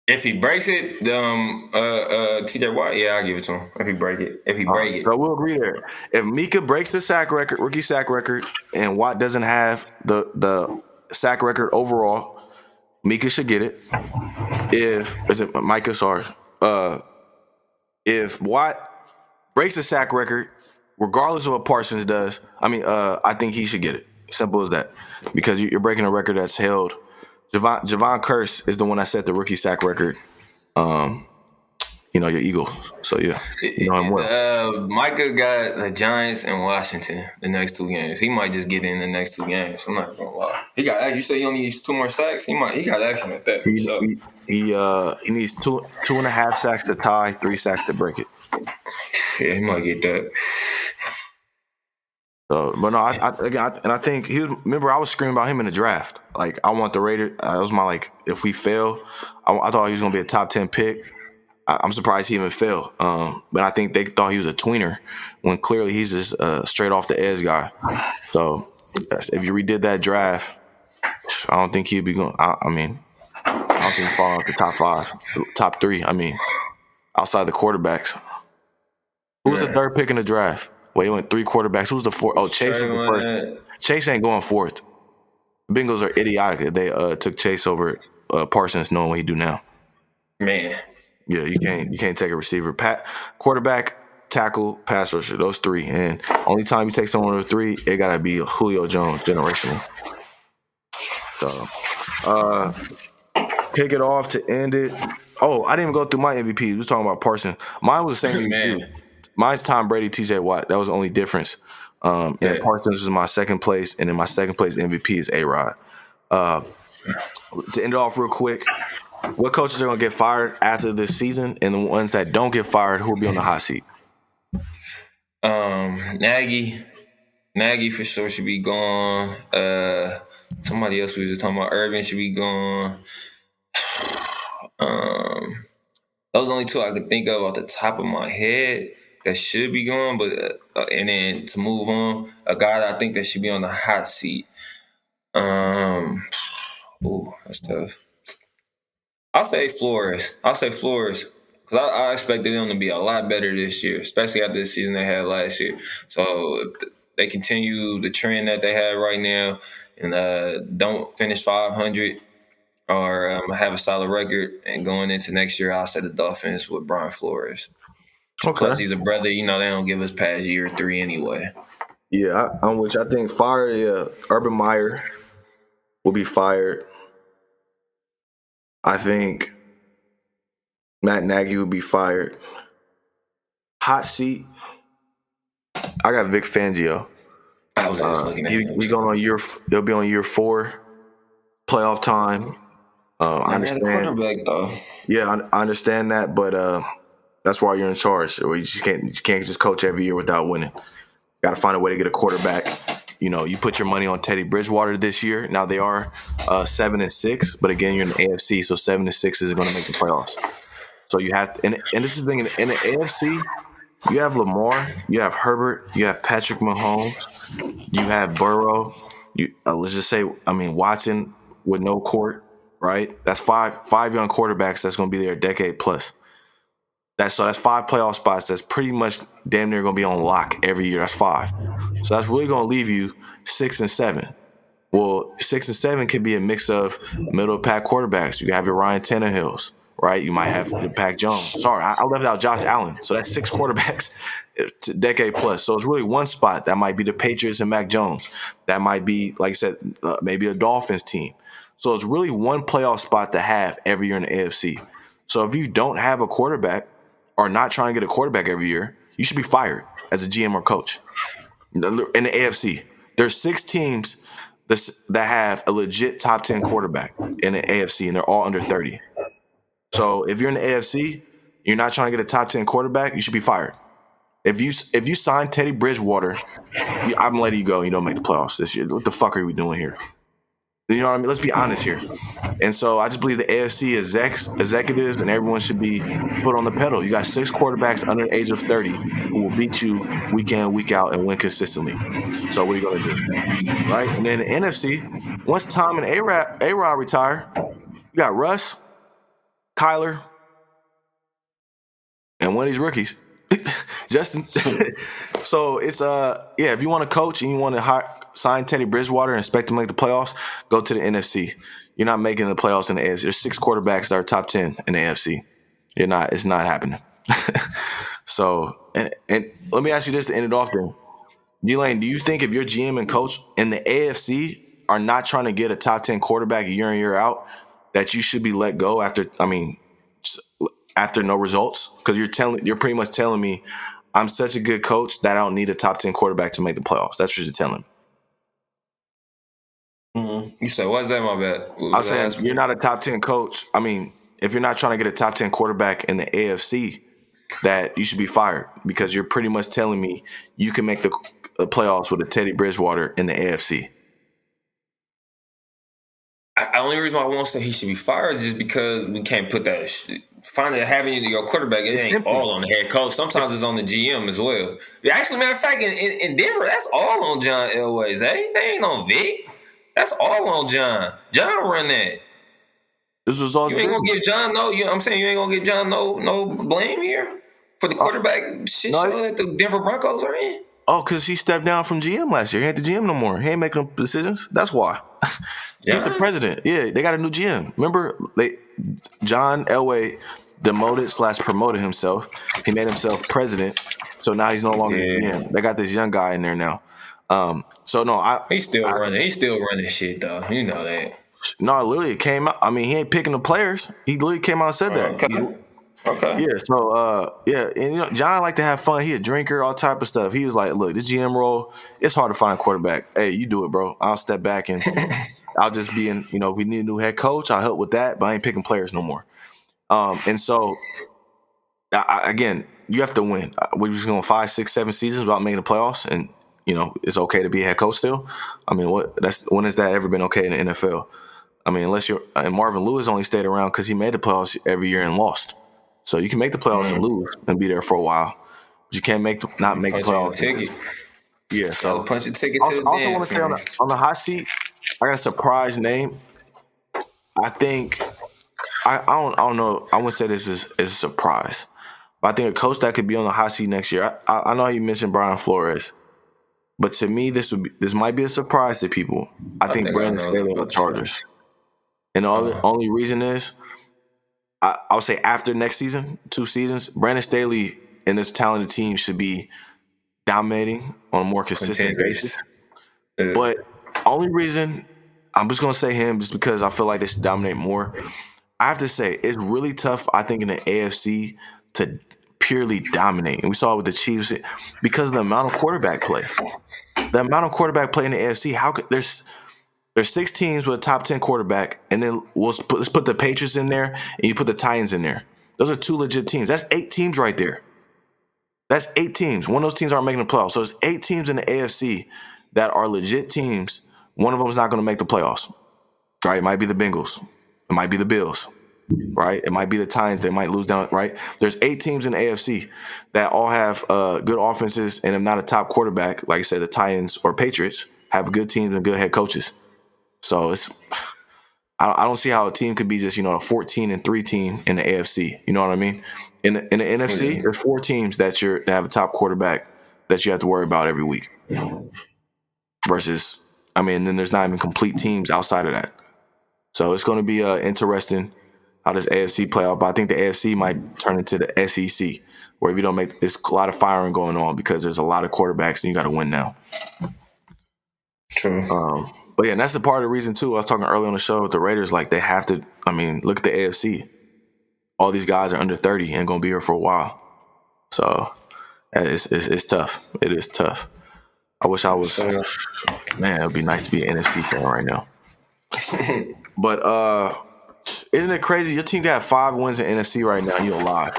If he breaks it, TJ Watt, yeah, I'll give it to him. If he break it. So we'll agree there. If Mika breaks the sack record, rookie sack record, and Watt doesn't have the sack record overall, Mika should get it. If Watt breaks the sack record, regardless of what Parsons does, I think he should get it. Simple as that. Because you're breaking a record that's held. Javon Curse is the one that set the rookie sack record. Your Eagles. So yeah, you know him well. Micah got the Giants and Washington the next 2 games. He might just get in the next 2 games. I'm not gonna lie. You say he only needs 2 more sacks. He got action at that. He needs 2.5 sacks to tie, 3 sacks to break it. Yeah, he might get that. So, but no, I think remember I was screaming about him in the draft. Like I want the Raiders. That was my if we fail, I thought he was gonna be a top 10 pick. I'm surprised he even fell. But I think they thought he was a tweener when clearly he's just a straight off the edge guy. So if you redid that draft, I don't think he'd be going. I don't think he'd fall out the top 5, top 3. Outside the quarterbacks. Who's the 3rd pick in the draft? Wait, he went 3 quarterbacks. Who's the 4th? Oh, Chase was the 1st. Chase ain't going 4th. Bengals are idiotic. They took Chase over Parsons, knowing what he do now. Man. Yeah, you can't take a receiver. Quarterback, tackle, pass rusher, those 3. And only time you take someone with 3, it gotta be Julio Jones, generational. So kick it off to end it. Oh, I didn't even go through my MVP. We was talking about Parsons. Mine was the same MVP. Mine's Tom Brady, TJ Watt. That was the only difference. And Parsons was my 2nd place, and then my 2nd place MVP is A-Rod. To end it off real quick, what coaches are going to get fired after this season, and the ones that don't get fired, who will be on the hot seat? Nagy for sure should be gone. Somebody else we were just talking about, Urban should be gone. Those are the only 2 I could think of off the top of my head that should be gone. But and then to move on, a guy that I think that should be on the hot seat. That's tough. I'll say Flores. Because I expected them to be a lot better this year, especially after the season they had last year. So if they continue the trend that they have right now and don't finish 500 or have a solid record, and going into next year, I'll say the Dolphins with Brian Flores. Okay. Plus, he's a brother. They don't give us past year 3 anyway. Yeah, on which I think fired. Yeah, Urban Meyer will be fired. I think Matt Nagy will be fired. Hot seat. I got Vic Fangio. I was just looking at him. They'll be on year 4, playoff time. I understand. Quarterback though. Yeah, I understand that, but that's why you're in charge. Or you can't just coach every year without winning. Got to find a way to get a quarterback. You put your money on Teddy Bridgewater this year. Now they are 7-6, but again, you're in the AFC, so 7-6 isn't going to make the playoffs. So you have to, and this is the thing in the AFC. You have Lamar, you have Herbert, you have Patrick Mahomes, you have Burrow. Let's just say, Watson with no court, right? That's five young quarterbacks that's going to be there a decade plus. That's 5 playoff spots. That's pretty much damn near going to be on lock every year. That's 5. So that's really going to leave you 6 and 7. Well, 6 and 7 could be a mix of middle pack quarterbacks. You have your Ryan Tannehills, right? You might have the Pac Jones. Sorry, I left out Josh Allen. So that's 6 quarterbacks, to decade plus. So it's really one spot. That might be the Patriots and Mac Jones. That might be, like I said, maybe a Dolphins team. So it's really one playoff spot to have every year in the AFC. So if you don't have a quarterback or not trying to get a quarterback every year, you should be fired as a GM or coach. In the AFC, there's 6 teams that have a legit top 10 quarterback in the AFC, and they're all under 30. So if you're in the AFC, you're not trying to get a top 10 quarterback, you should be fired. If you sign Teddy Bridgewater, I'm letting you go. You don't make the playoffs this year. What the fuck are we doing here? You know what I mean? Let's be honest here. And so I just believe the AFC executives and everyone should be put on the pedal. You got 6 quarterbacks under the age of 30 who will beat you week in, week out, and win consistently. So what are you going to do? Right? And then the NFC, once Tom and A-Rod retire, you got Russ, Kyler, and one of these rookies, Justin. So it's if you want to coach and you want to sign Teddy Bridgewater and expect to make the playoffs, go to the NFC. You're not making the playoffs in the AFC. There's 6 quarterbacks that are top 10 in the AFC. You're not. It's not happening. So and let me ask you this to end it off then. D-Lane, do you think if your GM and coach in the AFC are not trying to get a top 10 quarterback year in, year out, that you should be let go after no results? Because you're pretty much telling me I'm such a good coach that I don't need a top 10 quarterback to make the playoffs. That's what you're telling me. Mm-hmm. You said, what's that, my bad? I was saying you're not a top 10 coach. I mean, if you're not trying to get a top 10 quarterback in the AFC, that you should be fired, because you're pretty much telling me you can make the playoffs with a Teddy Bridgewater in the AFC. The only reason why I won't say he should be fired is just because we can't put that having your quarterback, it ain't all on the head coach. Sometimes it's on the GM as well. Actually, matter of fact, in Denver, that's all on John Elway. They ain't on Vic. That's all on John. John run that. This was all you ain't gonna give John I'm saying you ain't gonna give John no blame here for the quarterback shit show that the Denver Broncos are in. Oh, because he stepped down from GM last year. He ain't the GM no more. He ain't making decisions. That's why. He's the president. Yeah, they got a new GM. Remember, John Elway demoted / promoted himself. He made himself president. So now he's no longer GM. They got this young guy in there now. He's still running shit though. You know that. No, literally it came out. I mean, he ain't picking the players. He literally came out and said that. Okay. Yeah. So and John like to have fun. He a drinker, all type of stuff. He was like, "Look, the GM role, it's hard to find a quarterback. Hey, you do it, bro. I'll step back and I'll just be in. If we need a new head coach, I'll help with that. But I ain't picking players no more." And so, again, you have to win. We're just going 5, 6, 7 seasons without making the playoffs, and it's okay to be a head coach still. I mean, when has that ever been okay in the NFL? I mean, unless and Marvin Lewis only stayed around because he made the playoffs every year and lost. So you can make the playoffs and lose and be there for a while, but you can't not make the playoffs. Yeah, so punch a ticket. I also want to say on the hot seat, I got a surprise name. I think I don't know. I wouldn't say this is a surprise, but I think a coach that could be on the hot seat next year. I know you mentioned Brian Flores, but to me, this might be a surprise to people. I think Brandon Staley on the Chargers, and the only reason is, I would say after next season, 2 seasons, Brandon Staley and this talented team should be dominating on a more consistent basis. Yeah. But only reason I'm just gonna say him just because I feel like they should dominate more. I have to say it's really tough, I think, in the AFC to purely dominate. And we saw it with the Chiefs because of the amount of quarterback play. The amount of quarterback play in the AFC, there's 6 teams with a top 10 quarterback, and then let's put the Patriots in there, and you put the Titans in there. Those are 2 legit teams. That's 8 teams right there. That's 8 teams. One of those teams aren't making the playoffs. So there's 8 teams in the AFC that are legit teams. One of them is not going to make the playoffs. Right? It might be the Bengals. It might be the Bills. Right? It might be the Titans. They might lose down. Right? There's 8 teams in the AFC that all have good offenses, and if not a top quarterback, like I said, the Titans or Patriots have good teams and good head coaches. So I don't see how a team could be just a 14-3 team in the AFC. You know what I mean? In the NFC, there's 4 teams that have a top quarterback that you have to worry about every week. Versus, then there's not even complete teams outside of that. So it's going to be interesting how this AFC play out. But I think the AFC might turn into the SEC, where if you don't make, it's a lot of firing going on because there's a lot of quarterbacks and you got to win now. True. But yeah, and that's the part of the reason too. I was talking earlier on the show with the Raiders, like they have to. Look at the AFC. all these guys are under 30 and gonna be here for a while. So it's tough. It is tough. I wish I was. Man, it'd be nice to be an NFC fan right now. But isn't it crazy? Your team got 5 wins in NFC right now. You're alive.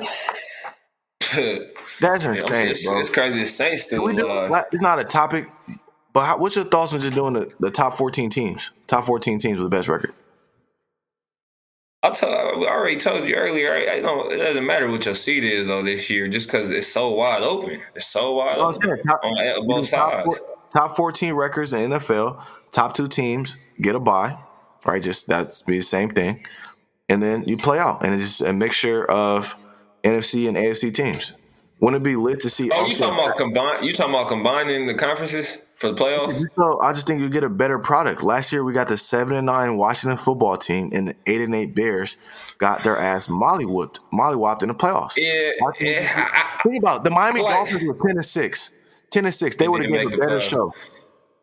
That's insane, bro. It's crazy. The Saints still alive. It's not a topic, but what's your thoughts on just doing the top 14 teams? Top 14 teams with the best record. I already told you earlier. It doesn't matter what your seed is though this year, just because it's so wide open. It's so wide open on both sides. Top 14 records in NFL. Top 2 teams get a bye, right? Just that's be the same thing, and then you play out, and it's just a mixture of NFC and AFC teams. Wouldn't it be lit to see? Oh, you talking about combining the conferences for the playoffs? So I just think you get a better product. Last year we got the 7-9 Washington football team, and the 8-8 Bears got their ass mollywopped in the playoffs. Think about it. The Miami Dolphins were 10-6. 10-6. They would have given a better show.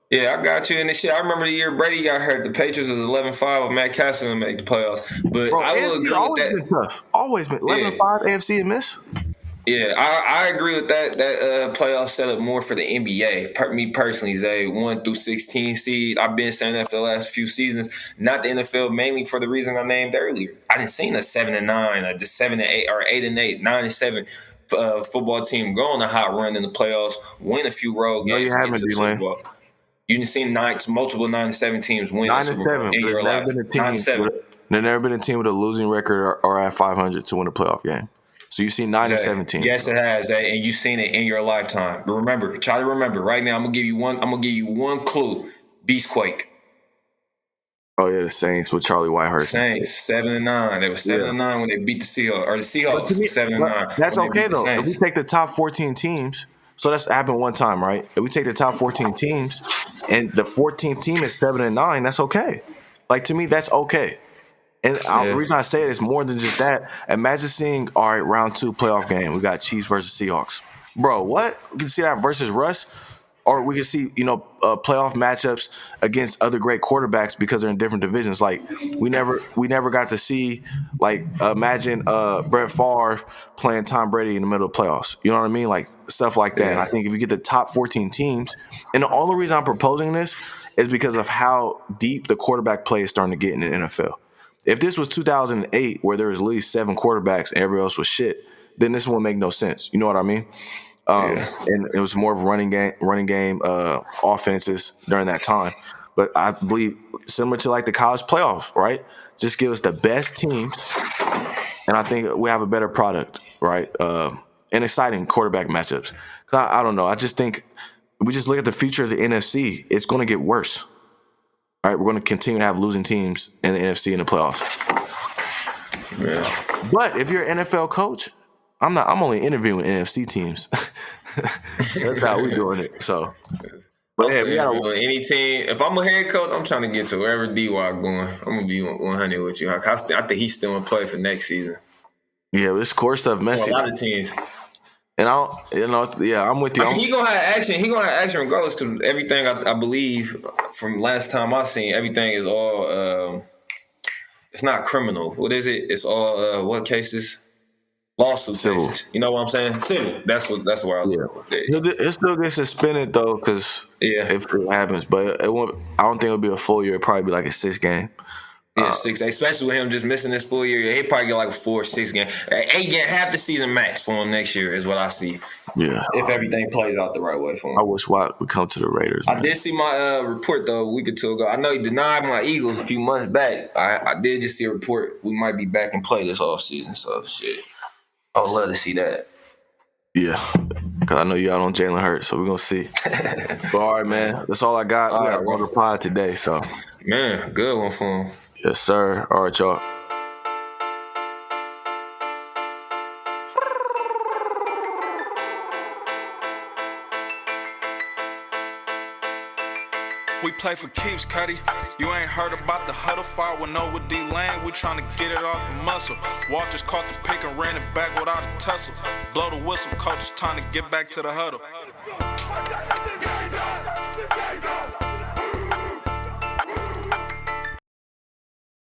Yeah, I got you in this shit. I remember the year Brady got hurt. The Patriots was 11-5 with Matt Castle to make the playoffs. But Bro, I will agree with that. Always been tough. Always been 11-5 AFC and miss. Yeah, I agree with that playoff setup more for the NBA. Me personally, Zay, 1 through 16 seed. I've been saying that for the last few seasons. Not the NFL, mainly for the reason I named earlier. I didn't see the 7-9, the 7-8, or 8-8, 9-7 football team go on a hot run in the playoffs, win a few road games. No, you haven't, D-Lane. You didn't see multiple 9-7 teams win 9-7 in your life. 9-7. There's never been a team with a losing record or at 500 to win a playoff game. So you've seen 9-7 teams. Yes, it has, and you've seen it in your lifetime. But remember, try to remember. Right now, I'm gonna give you one clue. Beastquake. Oh yeah, the Saints with Charlie Whitehurst. Saints 7-9. They were 7-9 when they beat the Seahawks, or the Seahawks 7-9. That's okay though. If we take the top 14 teams, so that's happened one time, right? If we take the top 14 teams, and the 14th team is 7-9, that's okay. Like to me, that's okay. And the reason I say it is more than just that. Imagine seeing, all right, round 2 playoff game. We got Chiefs versus Seahawks. Bro, what? We can see that versus Russ. Or we can see, playoff matchups against other great quarterbacks because they're in different divisions. Like, we never got to see, like, imagine Brett Favre playing Tom Brady in the middle of playoffs. You know what I mean? Like, stuff like that. Yeah. And I think if you get the top 14 teams, and the only reason I'm proposing this is because of how deep the quarterback play is starting to get in the NFL. If this was 2008, where there was at least 7 quarterbacks and everyone else was shit, then this wouldn't make no sense. You know what I mean? And it was more of running game offenses during that time. But I believe similar to like the college playoff, right? Just give us the best teams, and I think we have a better product, right? And exciting quarterback matchups. I don't know. I just think we just look at the future of the NFC. It's going to get worse. All right, we're going to continue to have losing teams in the NFC in the playoffs. Yeah. But if you're an NFL coach, I'm only interviewing NFC teams. That's how we're doing it. So, but yeah, we got any team. If I'm a head coach, I'm trying to get to wherever D-Wop going. I'm gonna be 100 with you. I think he's still in play for next season. Yeah, this core stuff messy. A lot of teams. And I'm with you. He gonna have action. He gonna have action regardless, because everything I believe from last time I seen, everything is all. It's not criminal. What is it? It's all what cases? Lawsuit civil. Cases. You know what I'm saying? Civil. That's where I look. Yeah. It still gets suspended though, because if it happens, but it won't. I don't think it'll be a full year. It'll probably be like a 6 game. Yeah, 6, especially with him just missing this full year. He'll probably get like a 4 or 6 game. 8 get half the season max for him next year is what I see. Yeah, if everything plays out the right way for him. I wish Watt would come to the Raiders. Man. I did see my report though a week or 2 ago. I know he denied my Eagles a few months back. I did just see a report we might be back in play this offseason. So shit, I would love to see that. Yeah, because I know you out on Jalen Hurts, so we're gonna see. But all right, man, that's all I got. We got one pod today, so man, good one for him. Yes, sir. All right, y'all. We play for keeps, Cuddy. You ain't heard about the Huddle fire with no with D-Lane. We tryna get it off the muscle. Walters caught the pick and ran it back without a tussle. Blow the whistle, coach is trying to get back to the huddle.